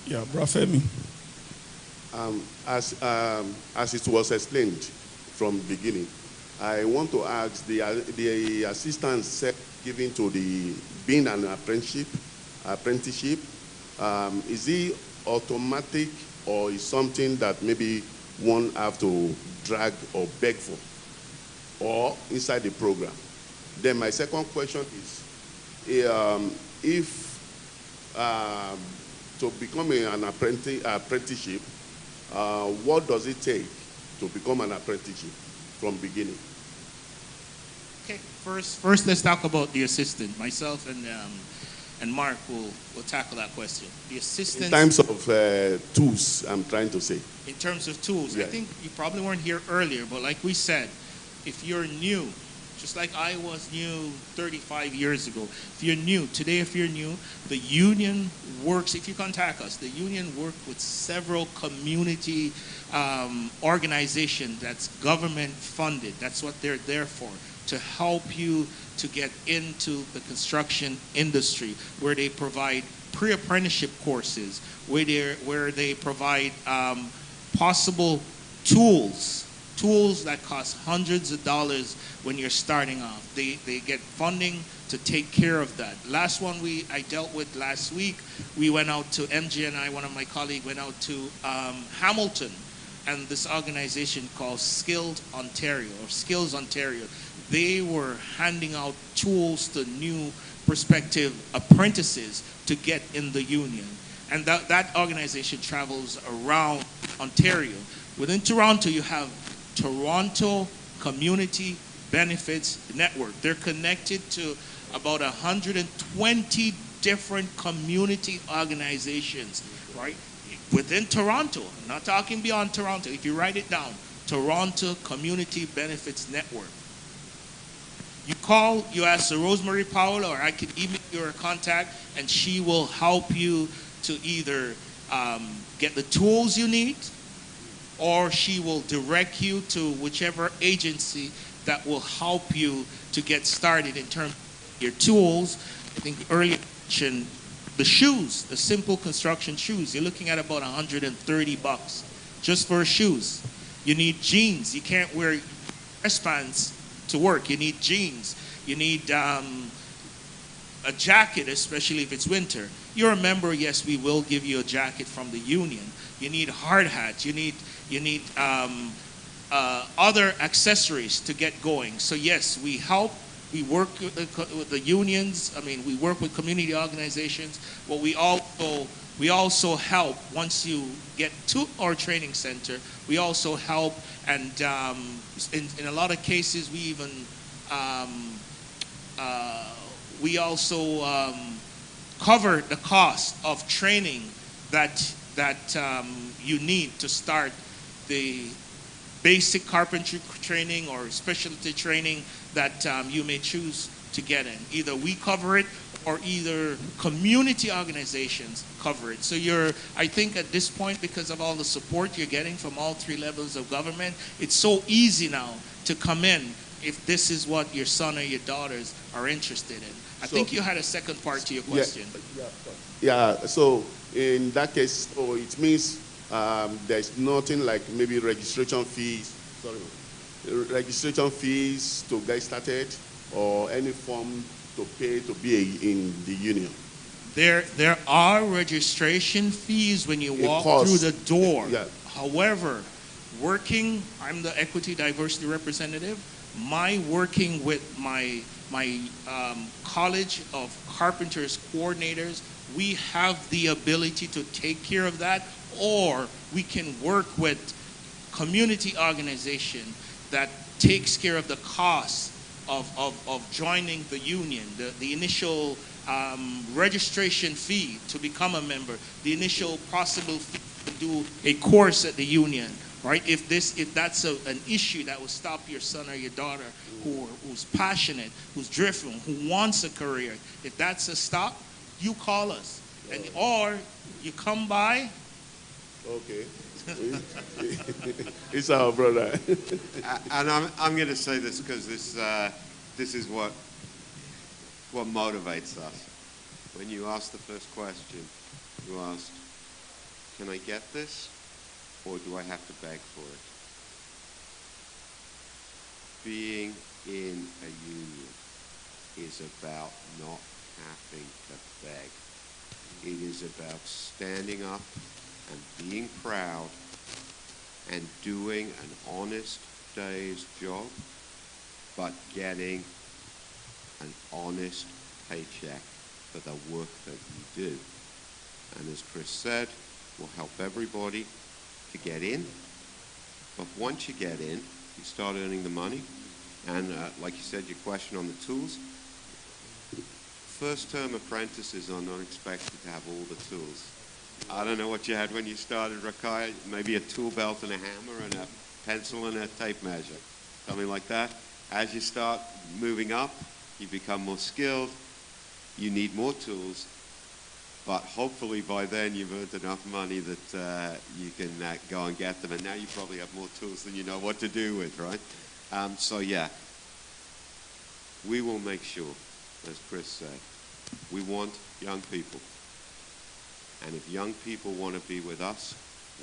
Yeah, Brafemi. As it was explained from the beginning, I want to ask the assistance given to the being an apprenticeship, is it automatic, or is something that maybe one have to drag or beg for, or inside the program? Then my second question is, if to become an apprenticeship, what does it take to become an apprenticeship from beginning? Okay, first let's talk about the assistant. Myself and Mark will tackle that question. The assistant. In terms of tools, I'm trying to say. In terms of tools, Yeah. I think you probably weren't here earlier, but like we said, if you're new, just like I was new 35 years ago, if you're new, the union works, if you contact us, the union works with several community organizations that's government funded. That's what they're there for, to help you to get into the construction industry, where they provide pre-apprenticeship courses, where they provide possible tools tools that cost hundreds of dollars when you're starting off. They get funding to take care of that. Last one I dealt with last week, we went out to, MJ and I, one of my colleagues, went out to Hamilton, and this organization called Skilled Ontario, or Skills Ontario. They were handing out tools to new prospective apprentices to get in the union. And that organization travels around Ontario. Within Toronto, you have Toronto Community Benefits Network. They're connected to about 120 different community organizations, right? Within Toronto, I'm not talking beyond Toronto. If you write it down, Toronto Community Benefits Network. You call, you ask Rosemary Powell, or I can email your contact, and she will help you to either get the tools you need, or she will direct you to whichever agency that will help you to get started in terms of your tools. I think earlier mentioned the shoes, the simple construction shoes. You're looking at about $130 just for shoes. You need jeans. You can't wear dress pants to work. You need jeans. You need a jacket, especially if it's winter. You're a member, yes, we will give you a jacket from the union. You need hard hats. You need other accessories to get going. So yes, we help. We work with the unions. I mean, we work with community organizations. But we also help once you get to our training center. We also help, and in a lot of cases, we even cover the cost of training that you need to start the basic carpentry training or specialty training that you may choose to get in. Either we cover it, or either community organizations cover it. So I think at this point, because of all the support you're getting from all three levels of government, it's so easy now to come in if this is what your son or your daughters are interested in. I think you had a second part to your question. Yeah, so in that case, it means there's nothing like maybe registration fees to get started, or any form to pay to be in the union. There are registration fees when you walk through the door. Yeah. However, I'm the equity diversity representative. My working with my College of Carpenters coordinators, we have the ability to take care of that, or we can work with community organization that takes care of the cost of joining the union, the initial registration fee to become a member, the initial possible fee to do a course at the union, right? If that's an issue that will stop your son or your daughter who's passionate, who's driven, who wants a career, if that's a stop, you call us, or you come by. Okay. It's our brother. And I'm going to say this because this is what motivates us. When you ask the first question, you asked, can I get this, or do I have to beg for it? Being in a union is about not having to beg. It is about standing up and being proud and doing an honest day's job, but getting an honest paycheck for the work that you do. And as Chris said, we'll help everybody to get in. But once you get in, you start earning the money. And like you said, your question on the tools, first-term apprentices are not expected to have all the tools. I don't know what you had when you started, Rakai. Maybe a tool belt and a hammer and a pencil and a tape measure, something like that. As you start moving up, you become more skilled. You need more tools, but hopefully by then you've earned enough money that you can go and get them. And now you probably have more tools than you know what to do with, right? So yeah, we will make sure, as Chris said, we want young people. And if young people want to be with us,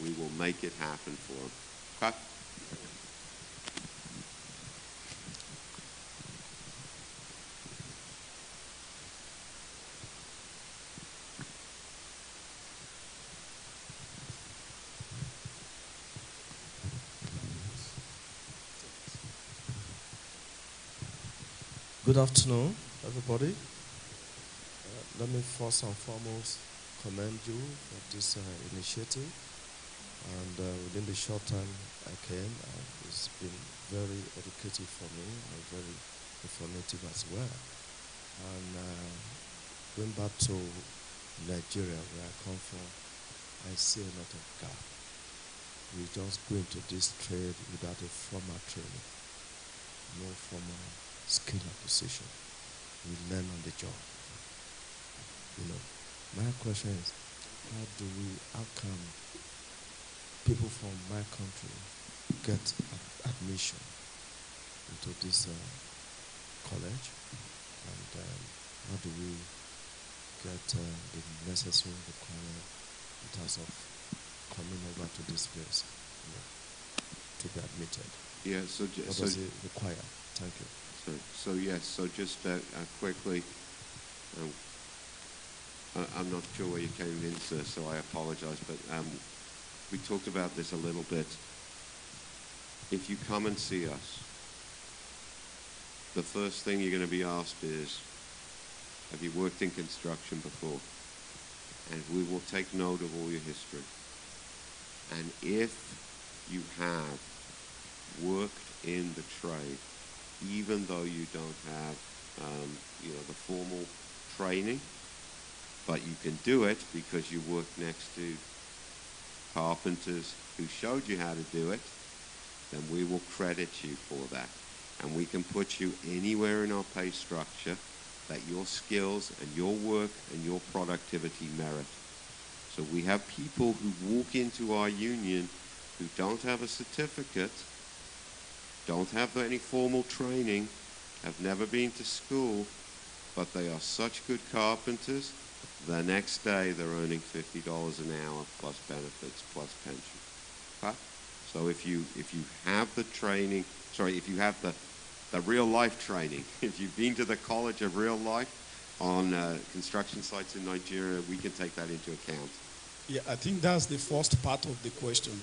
we will make it happen for them. Okay? Good afternoon, everybody. Let me first and foremost commend you for this initiative. And within the short time I came, it's been very educative for me and very informative as well. And going back to Nigeria, where I come from, I see a lot of gap. We just go into this trade without a formal training, no formal skill acquisition. We learn on the job. You know, my question is, how can people from my country get admission into this college, and how do we get the necessary requirement in terms of coming over to this place, you know, to be admitted? Yeah, so what does it require? Thank you. So yes, so just quickly, I'm not sure where you came in, sir, so I apologize, but we talked about this a little bit. If you come and see us, the first thing you're going to be asked is, have you worked in construction before? And we will take note of all your history. And if you have worked in the trade, even though you don't have the formal training, but you can do it because you work next to carpenters who showed you how to do it, then we will credit you for that. And we can put you anywhere in our pay structure that your skills and your work and your productivity merit. So we have people who walk into our union who don't have a certificate, don't have any formal training, have never been to school, but they are such good carpenters. The next day they're earning $50 an hour plus benefits plus pension. Okay? So if you have the training, if you have the real life training, if you've been to the College of Real Life on construction sites in Nigeria, we can take that into account. Yeah, I think that's the first part of the question.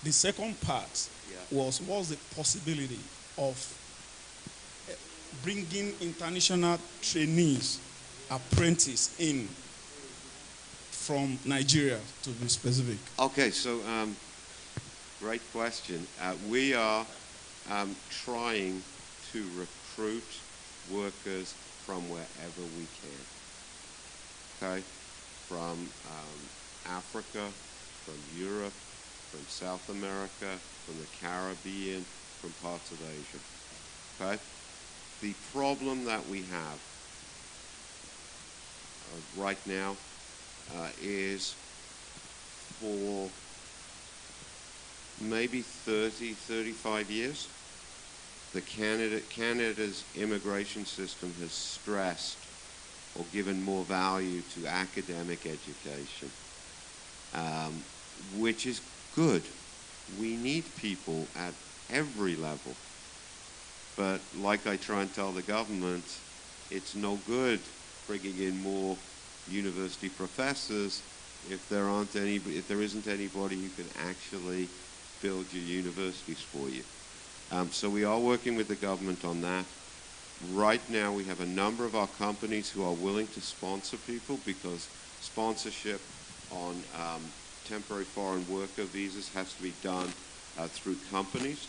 The second part was the possibility of bringing international trainees, apprentices in from Nigeria, to be specific. Okay, so great question. We are trying to recruit workers from wherever we can. Okay, from Africa, from Europe, from South America, from the Caribbean, from parts of Asia. Okay, the problem that we have right now is for maybe 30, 35 years, Canada's immigration system has stressed or given more value to academic education, which is good. We need people at every level. But like I try and tell the government, it's no good bringing in more university professors if there isn't anybody who can actually build your universities for you. So we are working with the government on that. Right now we have a number of our companies who are willing to sponsor people, because sponsorship on temporary foreign worker visas has to be done through companies.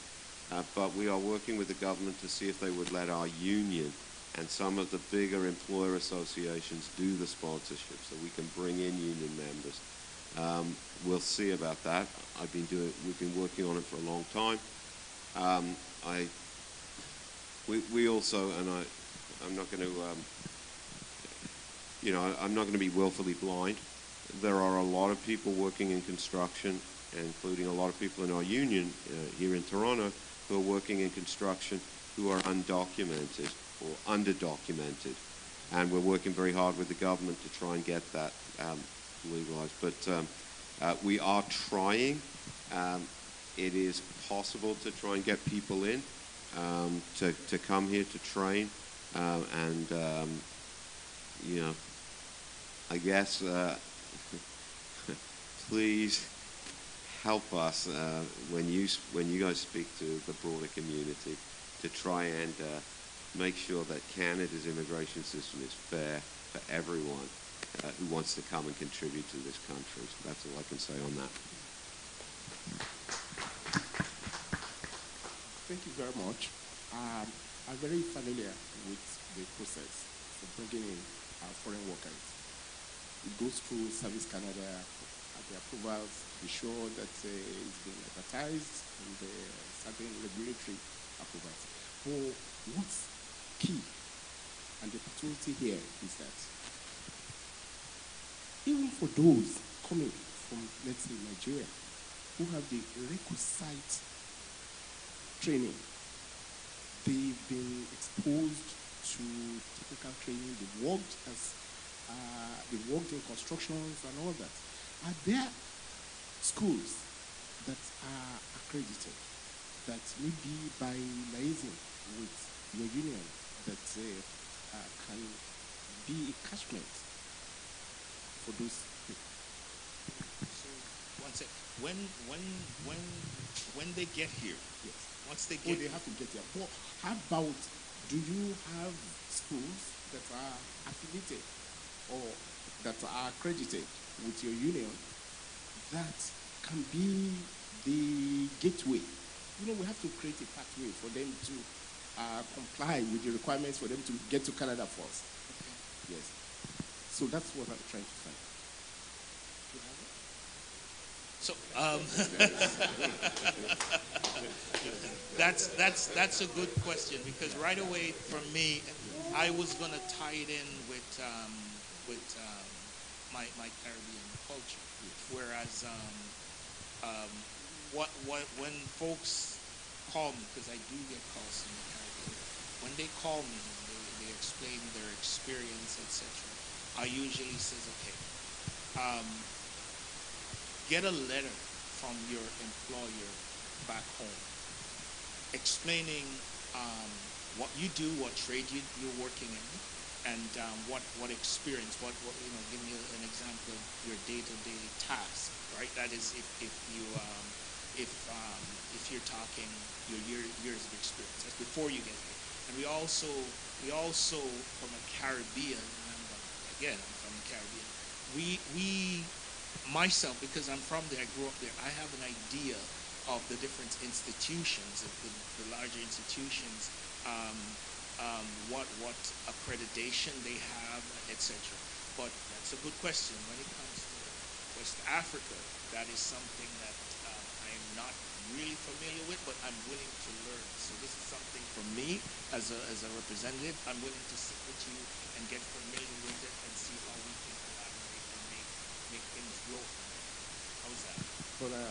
But we are working with the government to see if they would let our union and some of the bigger employer associations do the sponsorship so we can bring in union members. We'll see about that. We've been working on it for a long time. We also, and I'm not going to, I'm not going to be willfully blind. There are a lot of people working in construction, including a lot of people in our union here in Toronto, who are working in construction who are undocumented or underdocumented. And we're working very hard with the government to try and get that legalized. But we are trying. It is possible to try and get people in to come here to train. I guess please help us when you guys speak to the broader community to try and make sure that Canada's immigration system is fair for everyone who wants to come and contribute to this country. So that's all I can say on that. Thank you very much. I'm very familiar with the process for bringing in foreign workers. It goes through Service Canada at the approvals, be sure that it's been advertised and certain regulatory approvals. But what's key and the opportunity here is that even for those coming from, let's say, Nigeria, who have the requisite training, they've been exposed to technical training, they've worked in constructions and all that. Are there schools that are accredited that maybe by liaising with your union that can be a catchment for those people? So one sec. When they get here, Yes. once they Oh, get they have to get here. But how about, do you have schools that are affiliated or that are accredited with your union that can be the gateway? You know, we have to create a pathway for them to comply with the requirements for them to get to Canada first. Okay. Yes. So that's what I'm trying to find. So that's a good question, because right away for me, I was gonna tie it in with my Caribbean culture, whereas when folks call me, because I do get calls from the Caribbean, when they call me, they explain their experience, etc. I usually says, okay, get a letter from your employer back home explaining what you do, what trade you're working in, and what experience, give me an example of your day-to-day task, right? That is, if you're talking your years of experience, that's before you get here. And we also from a Caribbean, and I'm from the Caribbean. We myself, because I'm from there, I grew up there, I have an idea of the different institutions, the larger institutions, what accreditation they have, etc. But that's a good question. When it comes to West Africa, that is something that I am not really familiar with, but I'm willing to learn. So this is something for me as a representative. I'm willing to sit with you and get familiar with it and see how we can collaborate and make things grow. How's that? Brother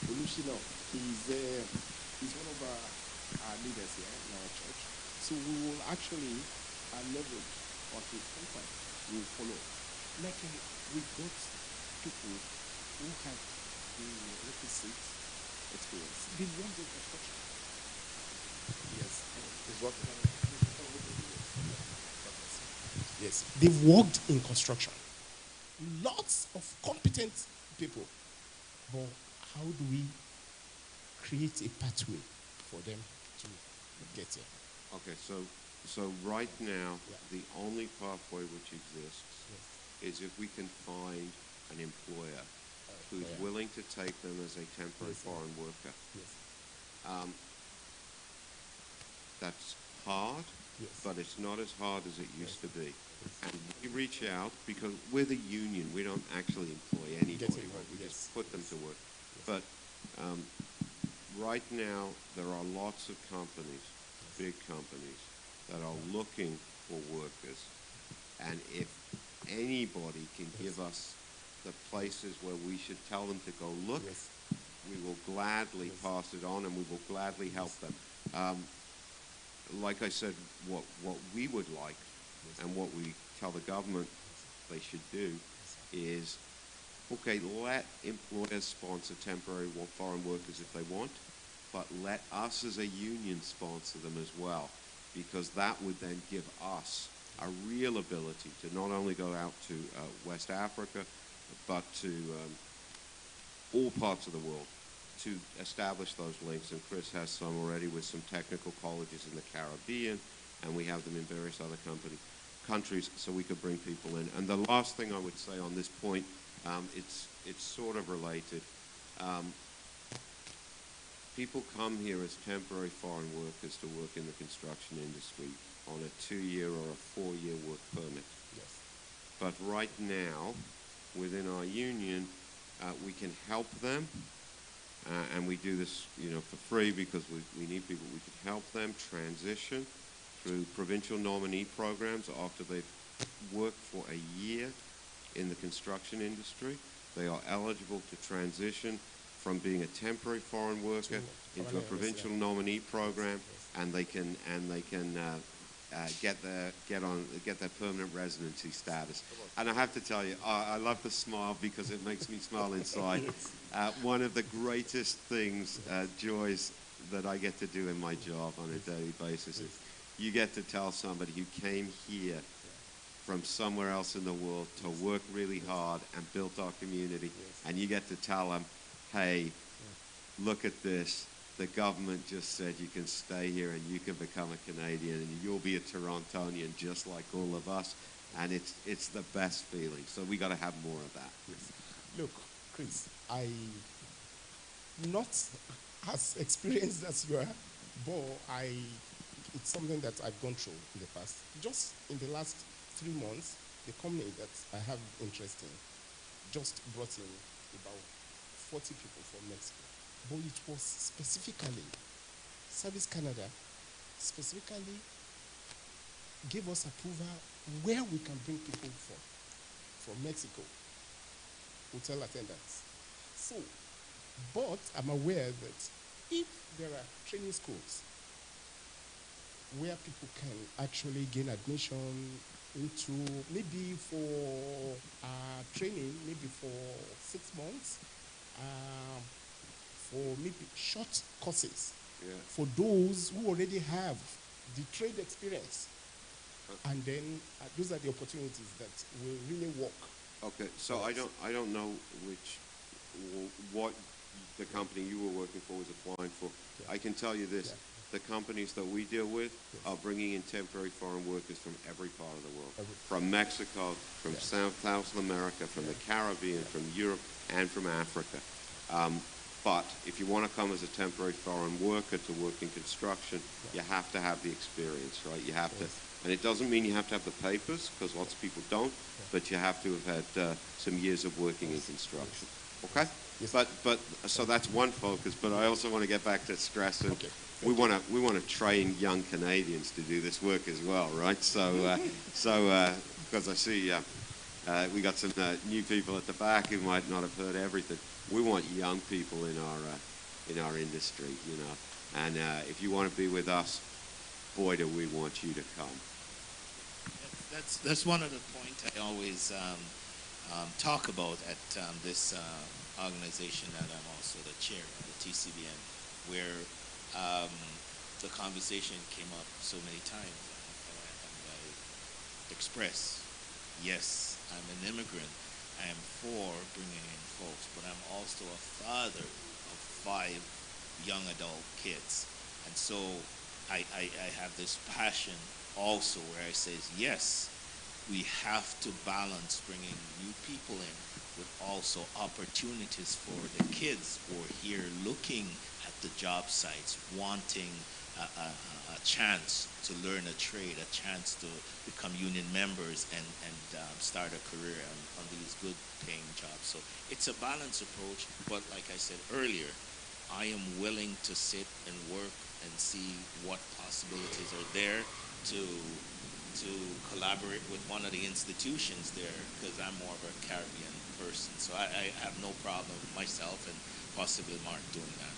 Olushino, he's one of our leaders here in our church. So we will actually leverage on his contact. We will follow. Like we've got people who have the requisite experience. They work in construction. Yes. Is what? Yes. They've worked in construction. Lots of competent people. But how do we create a pathway for them to get here? Okay, so right now, the only pathway which exists is if we can find an employer who's willing to take them as a temporary foreign worker. Yes. That's hard, but it's not as hard as it used to be. And we reach out because we're the union. We don't actually employ anybody. We just put them to work. But right now, there are lots of companies, big companies, that are looking for workers. And if anybody can give us the places where we should tell them to go look, we will gladly pass it on and we will gladly help them. Like I said, what we would like and what we tell the government they should do is, okay, let employers sponsor temporary foreign workers if they want, but let us as a union sponsor them as well, because that would then give us a real ability to not only go out to West Africa, but to all parts of the world, to establish those links. And Chris has some already with some technical colleges in the Caribbean, and we have them in various other countries, so we could bring people in. And the last thing I would say on this point, it's sort of related. People come here as temporary foreign workers to work in the construction industry on a 2-year or a 4-year work permit. Yes. But right now, within our union, we can help them, and we do this, for free because we need people. We can help them transition through provincial nominee programs after they've worked for a year in the construction industry. They are eligible to transition from being a temporary foreign worker into a provincial nominee program, and they can get their permanent residency status. And I have to tell you, I love the smile because it makes me smile inside. One of the greatest things, joys that I get to do in my job on a daily basis is you get to tell somebody who came here from somewhere else in the world to work really hard and built our community, and you get to tell them, hey, look at this. The government just said you can stay here and you can become a Canadian and you'll be a Torontonian just like all of us. And it's the best feeling. So we got to have more of that. Yes. Look, Chris, I not as experienced as you are, but it's something that I've gone through in the past. Just in the last 3 months, the company that I have interest in just brought in about 40 people from Mexico. But it was specifically, Service Canada specifically gave us approval where we can bring people from Mexico, hotel attendants. So, but I'm aware that if there are training schools where people can actually gain admission into, maybe for training, maybe for 6 months, for maybe short courses, for those who already have the trade experience. And then those are the opportunities that will really work. Okay, so I don't know what the company you were working for was applying for. Yeah. I can tell you this. Yeah. The companies that we deal with are bringing in temporary foreign workers from every part of the world. From Mexico, from South America, from the Caribbean, from Europe, and from Africa. But if you want to come as a temporary foreign worker to work in construction, you have to have the experience, right? You have to, and it doesn't mean you have to have the papers, because lots of people don't, but you have to have had some years of working in construction. Okay? Yes. But so that's one focus. But I also want to get back to stressing. Okay. We want to train young Canadians to do this work as well, right? So because I see we got some new people at the back who might not have heard everything. We want young people in our industry, And if you want to be with us, boy, do we want you to come. That's one of the points I always talk about at this organization that I'm also the chair of, the TCBN, where the conversation came up so many times, and I express, yes, I'm an immigrant. I am for bringing in folks, but I'm also a father of 5 young adult kids. And so I have this passion also where I say, yes, we have to balance bringing new people in with also opportunities for the kids who are here looking at the job sites, wanting a chance to learn a trade, a chance to become union members and start a career on these good paying jobs. So it's a balanced approach, but like I said earlier, I am willing to sit and work and see what possibilities are there to collaborate with one of the institutions there, because I'm more of a Caribbean person. So I have no problem myself and possibly Mark doing that.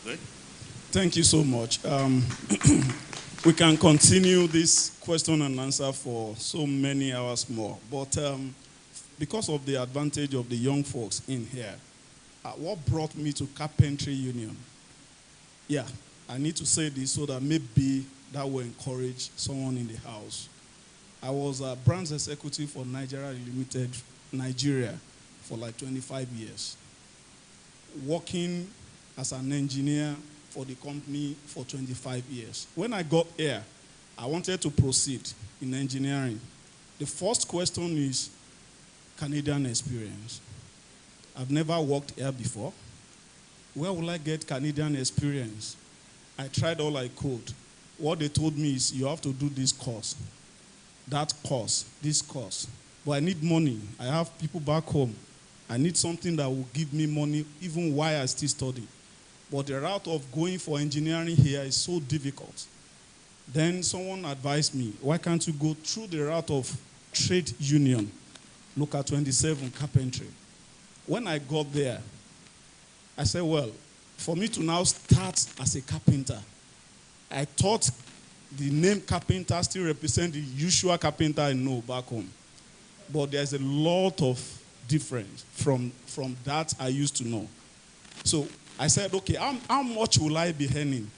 Good? Thank you so much. We can continue this question and answer for so many hours more. But because of the advantage of the young folks in here, what brought me to Carpentry Union? Yeah, I need to say this so that maybe that will encourage someone in the house. I was a branch executive for Nigeria Limited, Nigeria, for like 25 years. Working as an engineer for the company for 25 years. When I got here, I wanted to proceed in engineering. The first question is Canadian experience. I've never worked here before. Where will I get Canadian experience? I tried all I could. What they told me is you have to do this course, that course, this course. But I need money. I have people back home. I need something that will give me money even while I still study. But the route of going for engineering here is so difficult. Then someone advised me, why can't you go through the route of trade union? Look at 27 carpentry. When I got there, I said, well, for me to now start as a carpenter, I thought the name carpenter still represents the usual carpenter I know back home. But there's a lot of difference from that I used to know. So I said, okay, how much will I be earning?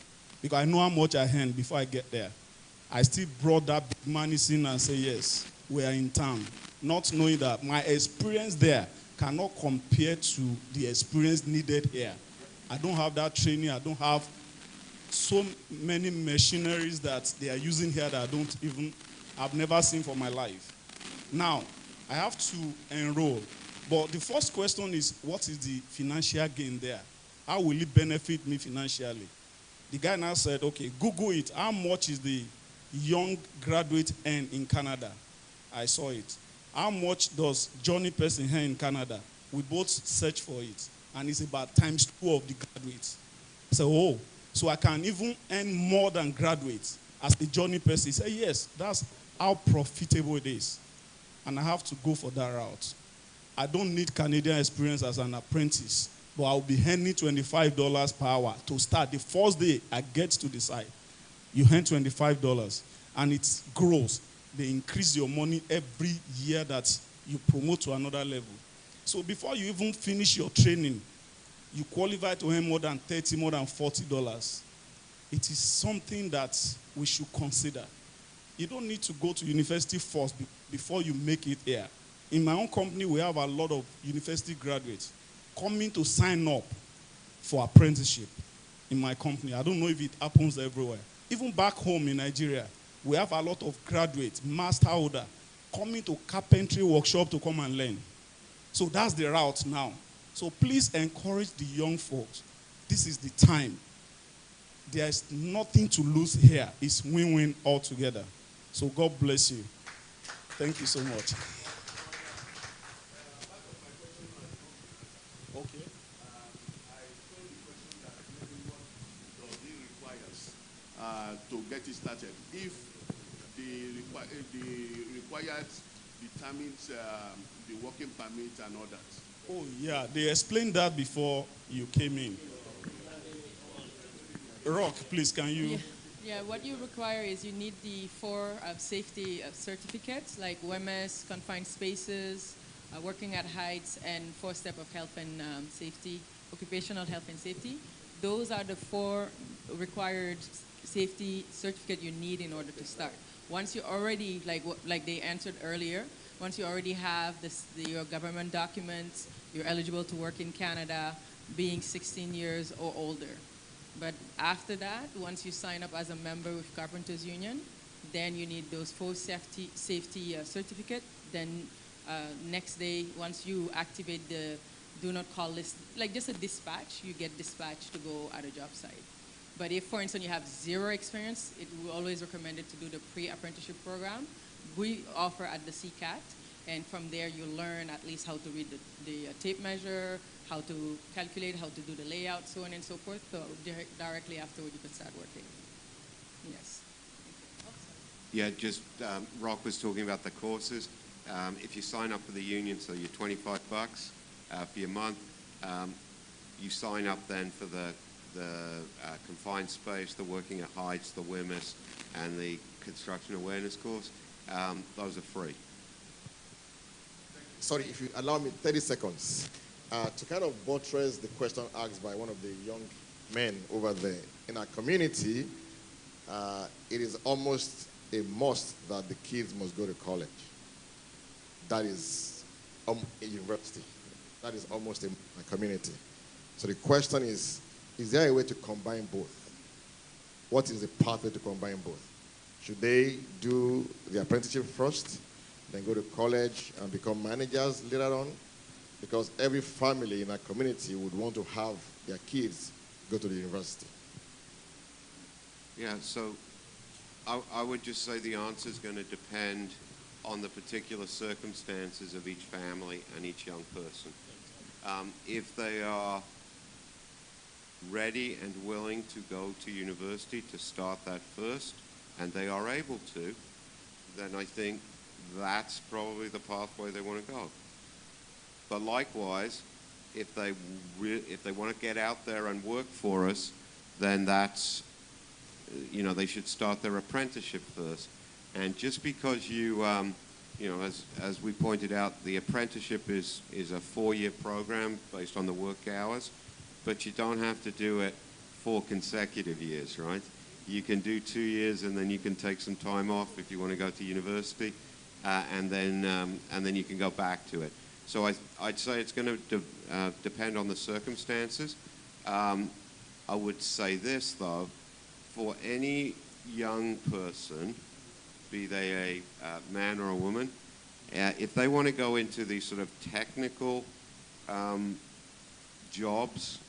Because I know how much I earn before I get there. I still brought that big money in and say, yes, we are in town. Not knowing that my experience there cannot compare to the experience needed here. I don't have that training. I don't have so many machineries that they are using here that I've never seen for my life. Now, I have to enroll. But the first question is, what is the financial gain there? How will it benefit me financially? The guy now said, okay, Google it. How much is the young graduate earn in Canada? I saw it. How much does Johnny person earn in Canada? We both search for it. And it's about times 2 of the graduates. So, so I can even earn more than graduates as a Johnny person. He said, yes, that's how profitable it is. And I have to go for that route. I don't need Canadian experience as an apprentice, but I'll be earning $25 per hour to start. The first day I get to the site, you earn $25, and it grows. They increase your money every year that you promote to another level. So before you even finish your training, you qualify to earn more than $30, more than $40. It is something that we should consider. You don't need to go to university first before you make it here. In my own company, we have a lot of university graduates coming to sign up for apprenticeship in my company. I don't know if it happens everywhere. Even back home in Nigeria, we have a lot of graduates, master holder, coming to carpentry workshop to come and learn. So that's the route now. So please encourage the young folks. This is the time. There's nothing to lose here. It's win-win altogether. So God bless you. Thank you so much. Okay. I told the question that maybe what does it requires to get it started. If the required determines the working permit and all that. Oh, yeah. They explained that before you came in. Rock, please, can you? Yeah, what you require is you need the 4 safety certificates, like WMS, confined spaces, working at heights, and 4-step of health and safety, occupational health and safety. Those are the 4 required safety certificate you need in order to start. Once you already, like they answered earlier, once you already have your government documents, you're eligible to work in Canada, being 16 years or older. But after that, once you sign up as a member with Carpenters Union, then you need those 4 safety certificate. Then next day, once you activate the do not call list, like just a dispatch, you get dispatched to go at a job site. But if, for instance, you have 0 experience, it will always recommended to do the pre-apprenticeship program. We offer at the CCAT, and from there you learn at least how to read the tape measure, how to calculate, how to do the layout, so on and so forth. So directly afterward you can start working. Yes. Yeah, just Rock was talking about the courses. If you sign up for the union, so you're $25 for your month, you sign up then for the confined space, the working at heights, the WMS, and the construction awareness course. Those are free. Sorry, if you allow me 30 seconds. To kind of buttress the question asked by one of the young men over there in our community, it is almost a must that the kids must go to college. That is a university. That is almost a community. So the question is there a way to combine both? What is the pathway to combine both? Should they do the apprenticeship first, then go to college and become managers later on? Because every family in our community would want to have their kids go to the university. Yeah, so I would just say the answer is going to depend on the particular circumstances of each family and each young person. If they are ready and willing to go to university to start that first, and they are able to, then I think that's probably the pathway they want to go. But likewise, if they want to get out there and work for us, then that's, they should start their apprenticeship first. And just because as we pointed out, the apprenticeship is a 4-year program based on the work hours, but you don't have to do it 4 consecutive years, right? You can do 2 years and then you can take some time off if you want to go to university, and then you can go back to it. So I'd say it's going to depend on the circumstances. I would say this, though, for any young person, be they a man or a woman, if they want to go into these sort of technical jobs,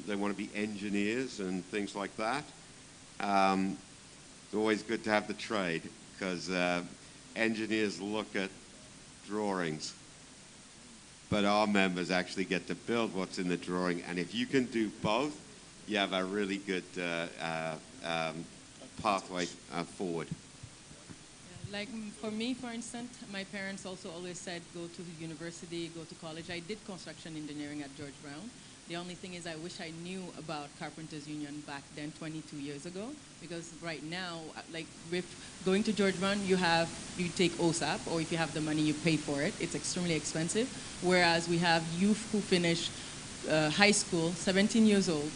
they want to be engineers and things like that, it's always good to have the trade, because engineers look at drawings, but our members actually get to build what's in the drawing. And if you can do both, you have a really good pathway forward. Like for me, for instance, my parents also always said, go to the university, go to college. I did construction engineering at George Brown. The only thing is I wish I knew about Carpenters Union back then, 22 years ago, because right now, like with going to George Brown, you take OSAP, or if you have the money, you pay for it. It's extremely expensive. Whereas we have youth who finish high school, 17 years old.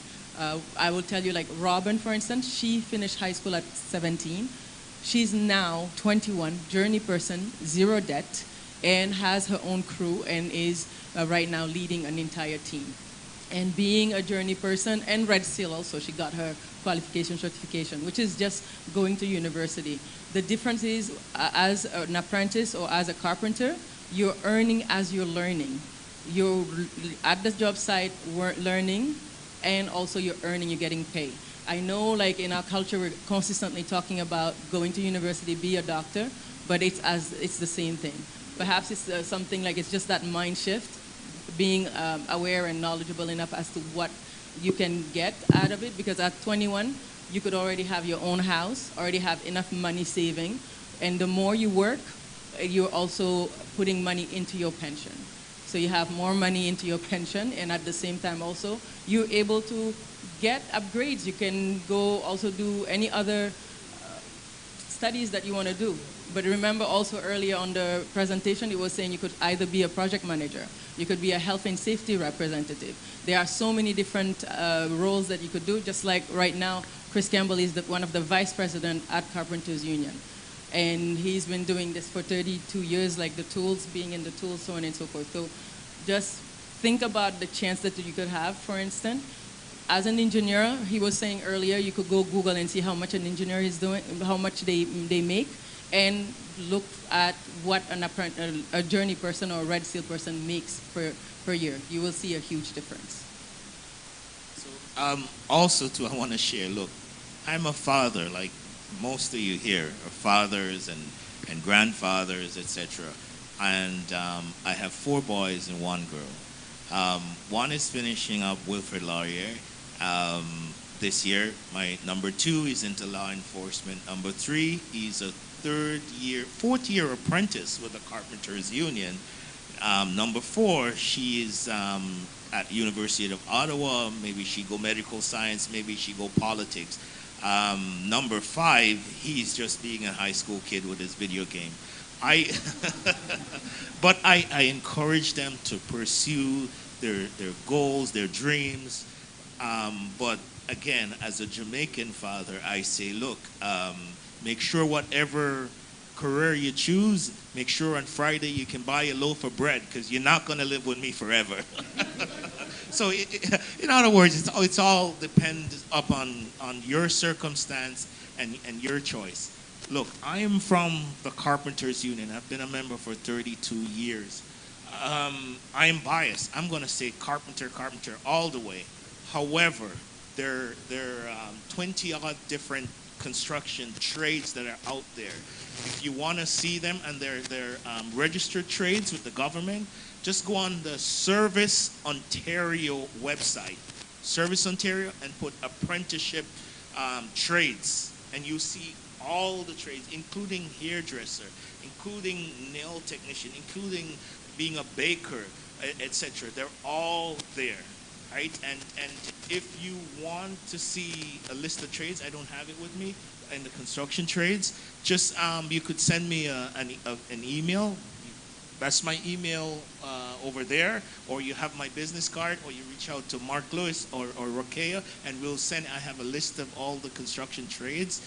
I will tell you, like Robin, for instance, she finished high school at 17. She's now 21, journey person, 0 debt, and has her own crew and is right now leading an entire team. And being a journey person and Red Seal also, she got her qualification certification, which is just going to university. The difference is as an apprentice or as a carpenter, you're earning as you're learning. You're at the job site learning, and also you're earning, you're getting paid. I know, like in our culture, we're consistently talking about going to university, be a doctor, but it's the same thing. Perhaps it's something like it's just that mind shift, being aware and knowledgeable enough as to what you can get out of it. Because at 21, you could already have your own house, already have enough money saving, and the more you work, you're also putting money into your pension. So you have more money into your pension, and at the same time also, you're able to get upgrades. You can go also do any other studies that you want to do. But remember also earlier on the presentation, it was saying you could either be a project manager, you could be a health and safety representative. There are so many different roles that you could do, just like right now, Chris Campbell is one of the vice president at Carpenters Union. And he's been doing this for 32 years, like the tools, being in the tools, so on and so forth. So just think about the chance that you could have, for instance. As an engineer, he was saying earlier, you could go Google and see how much an engineer is doing, how much they make, and look at what a journey person or a Red Seal person makes per year. You will see a huge difference. So also, too, I want to share, look, I'm a father, like most of you here are fathers and grandfathers, etc. And I have 4 boys and 1 girl. One is finishing up Wilfrid Laurier this year. My number 2 is into law enforcement. Number 3, he's a 4th year apprentice with the Carpenters Union. Number 4, she is at University of Ottawa. Maybe she go medical science, maybe she go politics. Number 5, he's just being a high school kid with his video game. But I encourage them to pursue their goals, their dreams. But again, as a Jamaican father, I say, look, make sure whatever career you choose, make sure on Friday you can buy a loaf of bread, because you're not going to live with me forever. So in other words, it's all depends upon your circumstance and your choice. Look, I am from the Carpenters Union. I've been a member for 32 years. I am biased. I'm going to say carpenter all the way. However, there are 20 odd different construction trades that are out there. If you want to see them and they're registered trades with the government, just go on the Service Ontario website, Service Ontario, and put apprenticeship trades, and you see all the trades, including hairdresser, including nail technician, including being a baker, etc. They're all there, right? And if you want to see a list of trades, I don't have it with me, in the construction trades, just you could send me an email. That's my email over there, or you have my business card, or you reach out to Mark Lewis or Rokeya, and we'll send. I have a list of all the construction trades.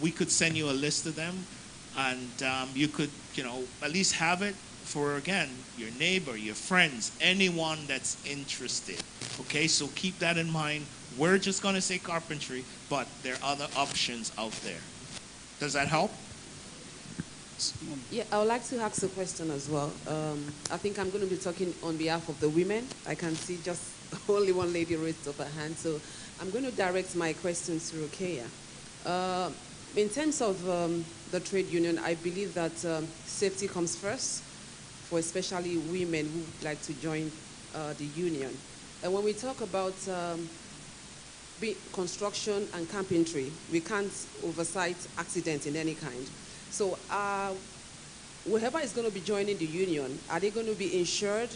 We could send you a list of them, and you could, at least have it for, again, your neighbor, your friends, anyone that's interested. Okay, so keep that in mind. We're just going to say carpentry, but there are other options out there. Does that help? Yeah, I would like to ask a question as well. I think I'm going to be talking on behalf of the women. I can see just only one lady raised up her hand, so I'm going to direct my questions to Rokeya. In terms of the trade union, I believe that safety comes first for especially women who would like to join the union. And when we talk about construction and carpentry, we can't oversight accidents in any kind. So whoever is going to be joining the union, are they going to be insured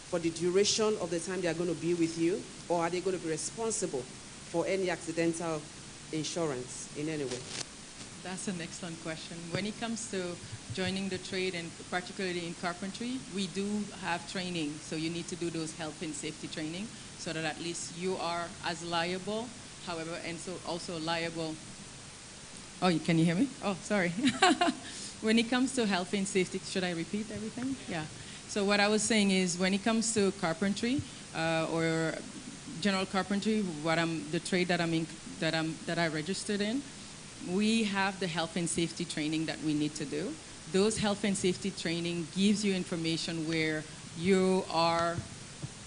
for the duration of the time they are going to be with you, or are they going to be responsible for any accidental insurance in any way? That's an excellent question. When it comes to joining the trade, and particularly in carpentry, we do have training. So you need to do those health and safety training so that at least you are as liable, however, and so also liable. Oh, can you hear me? Oh, sorry. When it comes to health and safety, should I repeat everything? Yeah. So what I was saying is, when it comes to carpentry or general carpentry, the trade that I registered in, we have the health and safety training that we need to do. Those health and safety training gives you information where you are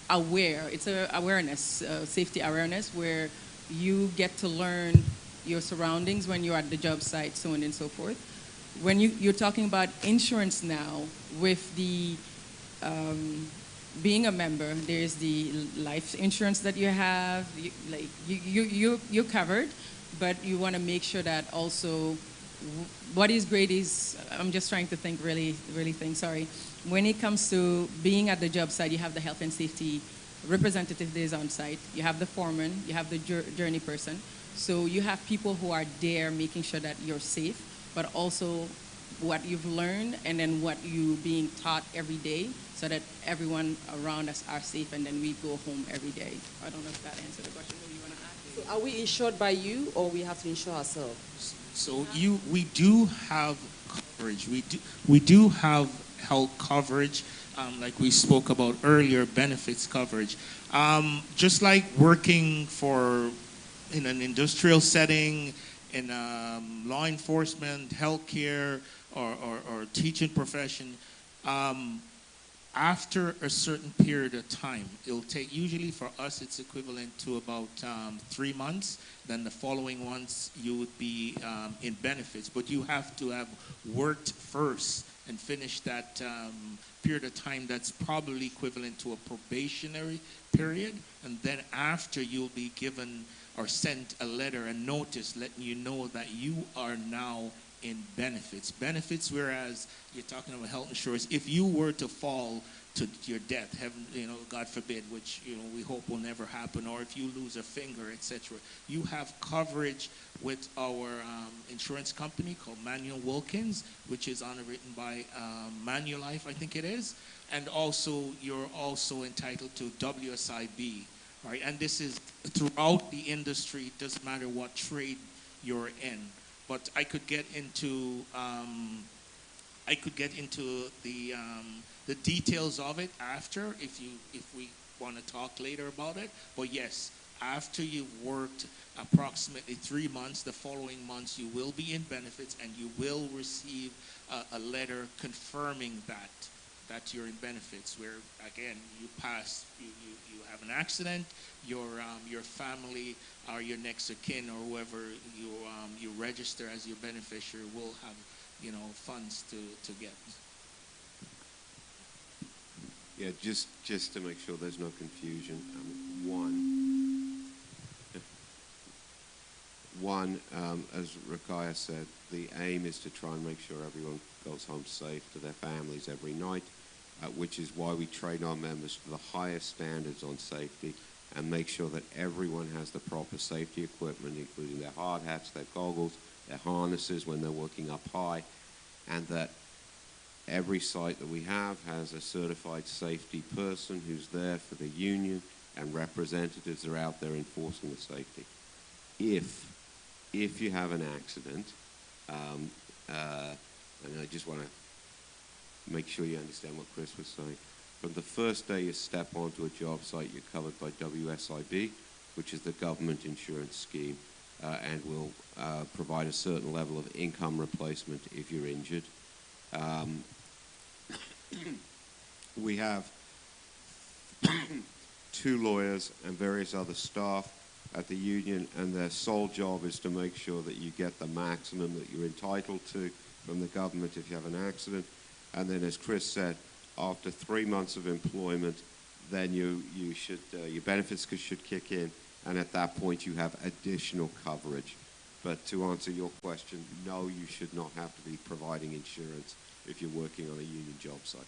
aware. It's a awareness, safety awareness, where you get to learn your surroundings when you're at the job site, so on and so forth. When you're talking about insurance now, with the being a member, there's the life insurance that you have. You're covered, but you want to make sure that also. What is great is, I'm just trying to think, really think. Sorry. When it comes to being at the job site, you have the health and safety representative that is on site. You have the foreman. You have the journey person. So you have people who are there making sure that you're safe, but also what you've learned and then what you being taught every day, so that everyone around us are safe, and then we go home every day. I don't know if that answered the question. Maybe you want to ask. So are we insured by you, or we have to insure ourselves? So we do have coverage. We do have health coverage, like we spoke about earlier, benefits coverage. Just like working in an industrial setting, in law enforcement, healthcare, or teaching profession, after a certain period of time, it'll take, usually for us, it's equivalent to about 3 months. Then the following ones, you would be in benefits. But you have to have worked first and finished that period of time that's probably equivalent to a probationary period. And then after, you'll be given or sent a letter, a notice letting you know that you are now in benefits. Benefits, whereas you're talking about health insurance, if you were to fall to your death, heaven, God forbid, which we hope will never happen, or if you lose a finger, etc., you have coverage with our insurance company called Manuel Wilkins, which is underwritten by Manulife, I think it is, and also you're also entitled to WSIB, right? And this is throughout the industry. It doesn't matter what trade you're in. But I could get into the details of it after, if we want to talk later about it. But yes, After you've worked approximately 3 months, the following months you will be in benefits and you will receive a letter confirming that you're in benefits. Where again, you have an accident, your family or your next of kin or whoever you register as your beneficiary will have funds to get. Yeah, just to make sure there's no confusion. As Rakaya said, the aim is to try and make sure everyone goes home safe to their families every night, which is why we train our members to the highest standards on safety and make sure that everyone has the proper safety equipment, including their hard hats, their goggles, their harnesses when they're working up high, and that every site that we have has a certified safety person who's there for the union, and representatives are out there enforcing the safety. If you have an accident, and I just want to make sure you understand what Chris was saying. From the first day you step onto a job site, you're covered by WSIB, which is the government insurance scheme, and will provide a certain level of income replacement if you're injured. We have 2 lawyers and various other staff at the union, and their sole job is to make sure that you get the maximum that you're entitled to from the government if you have an accident. And then, as Chris said, after 3 months of employment, then your benefits should kick in, and at that point you have additional coverage. But to answer your question, no, you should not have to be providing insurance if you're working on a union job site.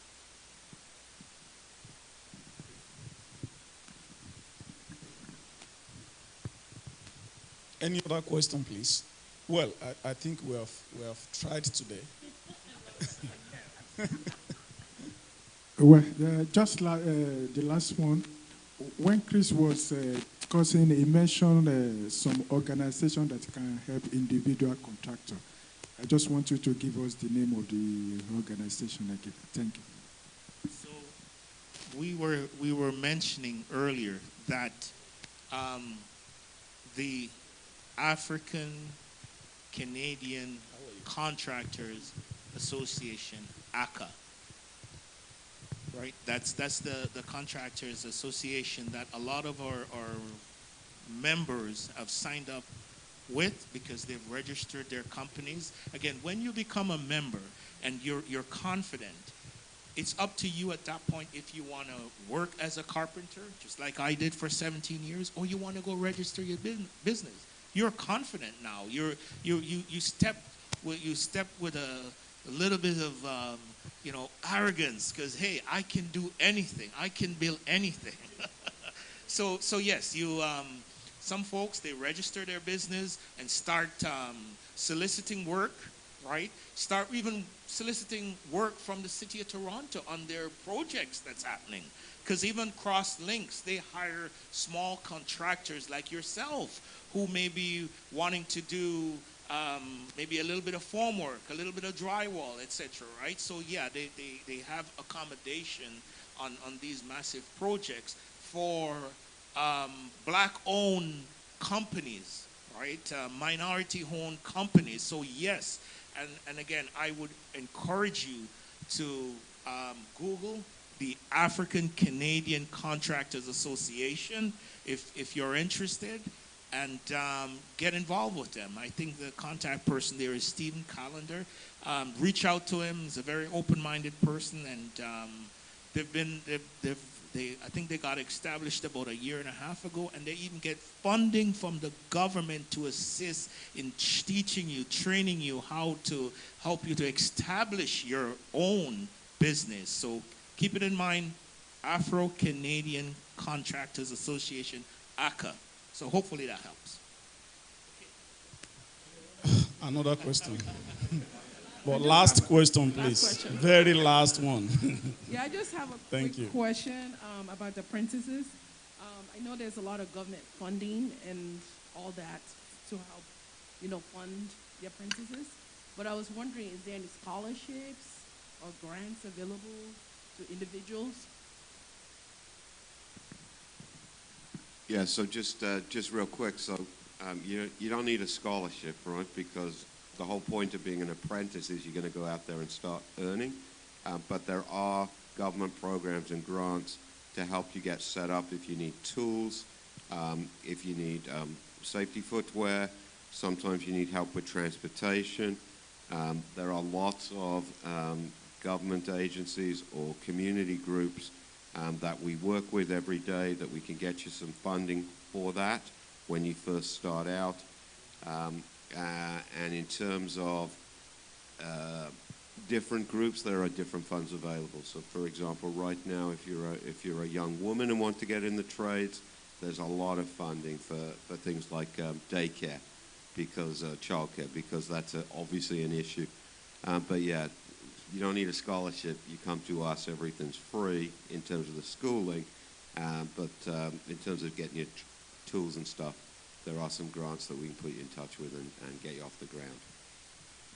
Any other question, please? Well, I think we have tried today. Well, just like the last one, when Chris was discussing, he mentioned some organization that can help individual contractor. I just want you to give us the name of the organization again. Thank you. So we were mentioning earlier that the African Canadian Contractors Association, ACA, right? That's the Contractors Association that a lot of our members have signed up with because they've registered their companies. Again, when you become a member and you're confident, it's up to you at that point if you want to work as a carpenter, just like I did for 17 years, or you want to go register your business. You're confident now. You step with a little bit of arrogance, because hey, I can do anything. I can build anything. So yes, some folks, they register their business and start soliciting work, right? Start even soliciting work from the city of Toronto on their projects that's happening. Because even Crosslinks, they hire small contractors like yourself who may be wanting to do maybe a little bit of formwork, a little bit of drywall, etc., right? So yeah, they have accommodation on these massive projects for black-owned companies, right? Minority-owned companies. So yes, and again, I would encourage you to Google the African Canadian Contractors Association if you're interested, and get involved with them. I think the contact person there is Stephen Callender. Reach out to him. He's a very open-minded person, and I think they got established about 1.5 years ago, and they even get funding from the government to assist in teaching you, training you how to help you to establish your own business. So keep it in mind, Afro-Canadian Contractors Association, ACA. So hopefully that helps. Another question. But last question, please. Last question. Very last one. Yeah, I just have a quick question about the apprentices. I know there's a lot of government funding and all that to help, fund the apprentices. But I was wondering, is there any scholarships or grants available to individuals? Yeah, so just real quick, so you don't need a scholarship, right? Because the whole point of being an apprentice is you're going to go out there and start earning. But there are government programs and grants to help you get set up if you need tools, if you need safety footwear, sometimes you need help with transportation. There are lots of government agencies or community groups that we work with every day that we can get you some funding for that when you first start out. And in terms of different groups, there are different funds available. So, for example, right now, if you're a young woman and want to get in the trades, there's a lot of funding for things like daycare, because childcare, because that's obviously an issue. But yeah, you don't need a scholarship. You come to us, everything's free in terms of the schooling. But in terms of getting your tools and stuff, there are some grants that we can put you in touch with and get you off the ground.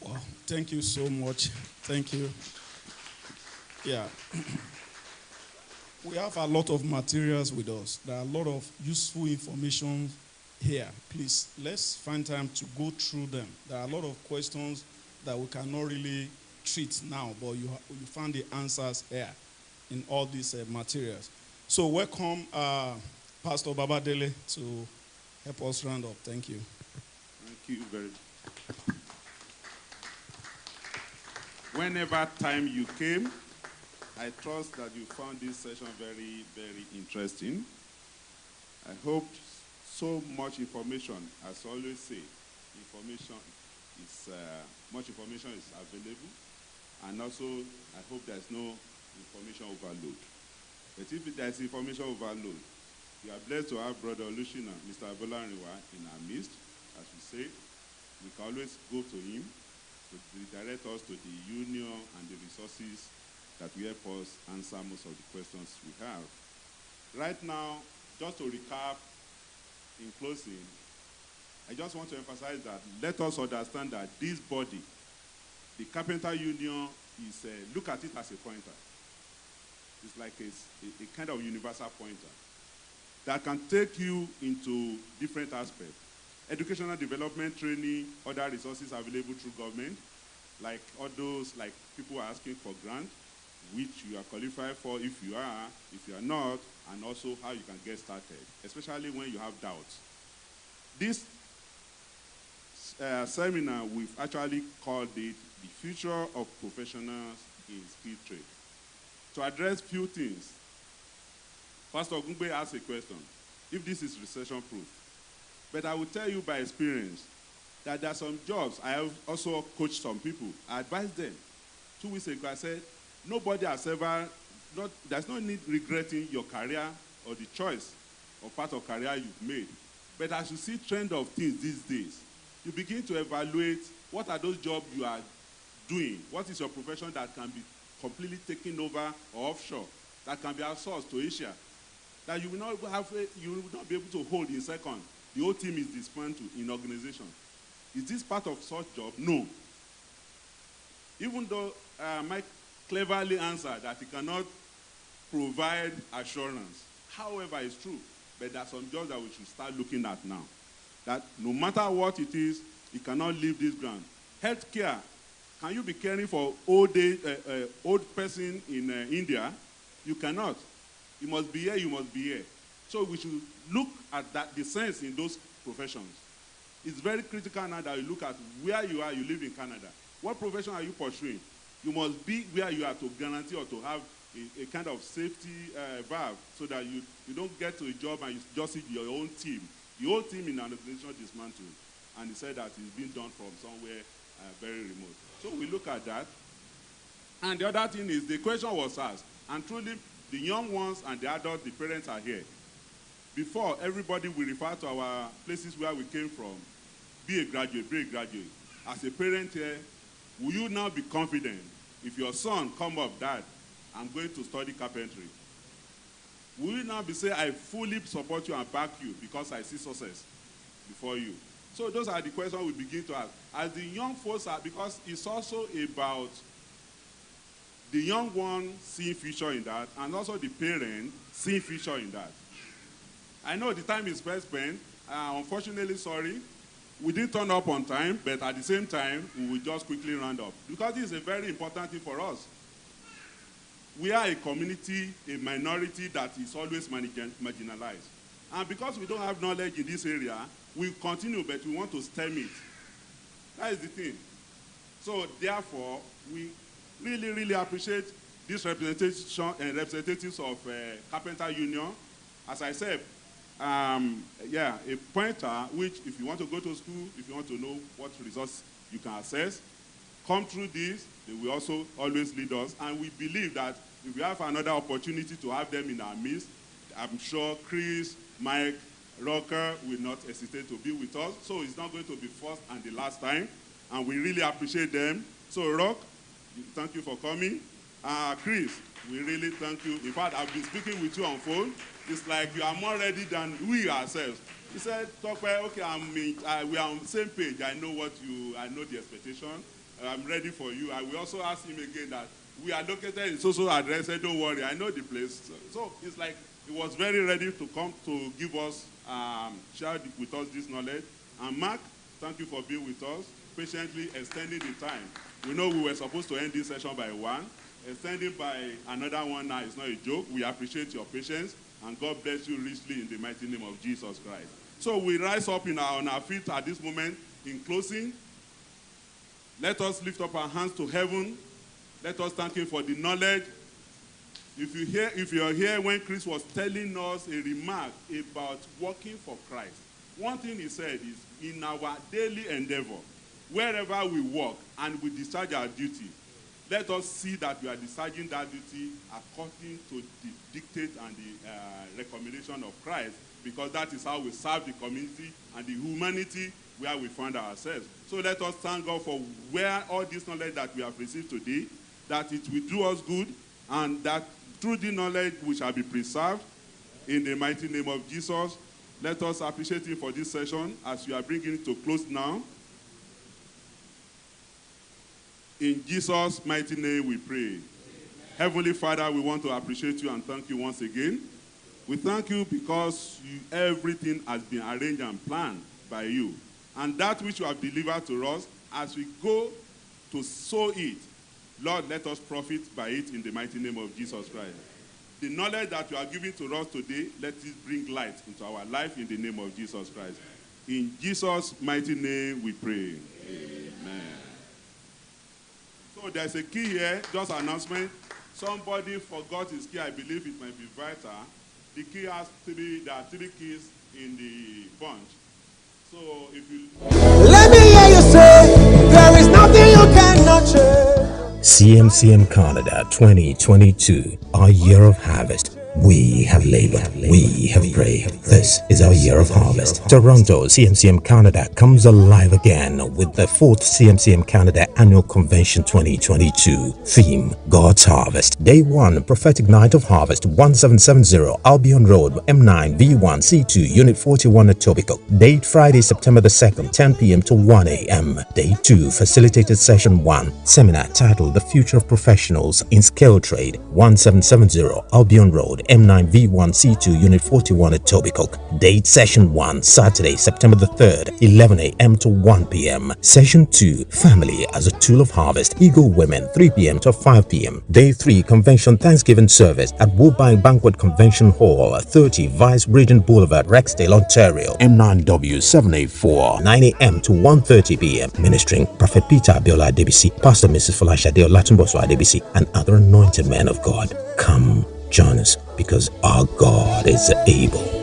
Wow, thank you so much. Thank you. Yeah. We have a lot of materials with us. There are a lot of useful information here. Please, let's find time to go through them. There are a lot of questions that we cannot really treat now, but you found the answers here in all these materials. So welcome Pastor Babadele to help us round up. Thank you. Thank you very much. Whenever time you came, I trust that you found this session very, very interesting. I hope so much information, as I always say, much information is available, and also I hope there's no information overload. But if there's information overload, we are blessed to have Brother Olushina, Mr. Abolanriwa in our midst. As we say, we can always go to him to direct us to the union and the resources that will help us answer most of the questions we have. Right now, just to recap in closing, I just want to emphasize that let us understand that this body, the Carpenter Union, is look at it as a pointer. It's like a kind of universal pointer that can take you into different aspects. Educational development, training, other resources available through government, like all those, like people are asking for grant, which you are qualified for if you are not, and also how you can get started, especially when you have doubts. This seminar, we've actually called it The Future of Professionals in Skilled Trade. To address few things, Pastor Gungbe asked a question, if this is recession-proof. But I will tell you by experience that there are some jobs. I have also coached some people. I advised them. 2 weeks ago, I said, nobody has ever, there's no need regretting your career or the choice or part of career you've made. But as you see trend of things these days, you begin to evaluate what are those jobs you are doing. What is your profession that can be completely taken over or offshore, that can be outsourced to Asia, that you will not be able to hold in second. The whole team is dismantled in organization. Is this part of such job? No. Even though Mike cleverly answered that he cannot provide assurance. However, it's true. But there are some jobs that we should start looking at now. That no matter what it is, you cannot leave this ground. Healthcare. Can you be caring for old person in India? You cannot. You must be here, you must be here. So we should look at that, the sense in those professions. It's very critical now that you look at where you are, you live in Canada. What profession are you pursuing? You must be where you are to guarantee or to have a kind of safety valve so that you don't get to a job and you just see your own team. The whole team in an organization dismantled. And he said that it's being done from somewhere very remote. So we look at that. And the other thing is the question was asked. And truly, the young ones and the adults, the parents are here. Before, everybody will refer to our places where we came from. Be a graduate, be a graduate. As a parent here, will you now be confident if your son come up, Dad, I'm going to study carpentry? Will you now be saying, I fully support you and back you because I see success before you? So those are the questions we begin to ask. As the young folks are, because it's also about the young one seeing future in that, and also the parent seeing future in that. I know the time is well spent. Unfortunately, sorry. We didn't turn up on time, but at the same time, we will just quickly round up. Because this is a very important thing for us. We are a community, a minority that is always marginalized. And because we don't have knowledge in this area, we continue, but we want to stem it. That is the thing. So therefore, we really, really appreciate this representation and representatives of Carpenter Union. As I said, a pointer, which if you want to go to school, if you want to know what resources you can access, come through this, they will also always lead us. And we believe that if we have another opportunity to have them in our midst, I'm sure Chris, Mike, Rocker will not hesitate to be with us. So it's not going to be first and the last time. And we really appreciate them. So Rock, thank you for coming. Chris, we really thank you. In fact, I've been speaking with you on phone. It's like you are more ready than we ourselves. He said, Tokwe, okay, we are on the same page. I know the expectation. I'm ready for you. I will also ask him again that we are located in social address. Say, don't worry, I know the place. So it's like he was very ready to come to give us, share with us this knowledge. And Mark, thank you for being with us, patiently extending the time. We know we were supposed to end this session by 1. Extending by another 1 now is not a joke. We appreciate your patience, and God bless you richly in the mighty name of Jesus Christ. So we rise up on our feet at this moment in closing. Let us lift up our hands to heaven. Let us thank him for the knowledge. If you are here when Chris was telling us a remark about working for Christ, one thing he said is, in our daily endeavor, wherever we work and we discharge our duty, let us see that we are discharging that duty according to the dictate and the recommendation of Christ, because that is how we serve the community and the humanity where we find ourselves. So let us thank God for where all this knowledge that we have received today, that it will do us good, and that through the knowledge we shall be preserved in the mighty name of Jesus. Let us appreciate him for this session as we are bringing it to close now. In Jesus' mighty name we pray. Amen. Heavenly Father, we want to appreciate you and thank you once again. We thank you because everything has been arranged and planned by you. And that which you have delivered to us, as we go to sow it, Lord, let us profit by it in the mighty name of Jesus Christ. The knowledge that you are giving to us today, let it bring light into our life in the name of Jesus Christ. In Jesus' mighty name we pray. Amen. So there's a key here, just an announcement. Somebody forgot his key. I believe it might be vital. The key has there are 3 keys in the bunch. So if you... Let me hear you say, there is nothing you cannot change. CMCM Canada 2022, our year of harvest. We have labored, we have prayed. This is our year of harvest. Toronto CMCM Canada comes alive again with the 4th CMCM Canada Annual Convention 2022. Theme, God's Harvest. Day 1, Prophetic Night of Harvest, 1770 Albion Road, M9, V1C2, Unit 41 at Etobicoke. Date Friday, September the 2nd, 10 p.m. to 1 a.m. Day 2, Facilitated Session 1, Seminar titled The Future of Professionals in Scale Trade, 1770 Albion Road, M9 V1C2 Unit 41 at Etobicoke. Date Session 1, Saturday, September the 3rd, 11 a.m. to 1 p.m. Session 2, Family as a Tool of Harvest, Eagle Women, 3 p.m. to 5 p.m. Day 3, Convention Thanksgiving Service at Woodbine Banquet Convention Hall, 30 Vice Regent Boulevard, Rexdale, Ontario, M9W 784, 9 a.m. to 1:30 p.m. Ministering Prophet Peter Abiola Adebisi, Pastor Mrs. Folashade Olatunboso Adebisi, and other anointed men of God. Come, join us, because our God is able.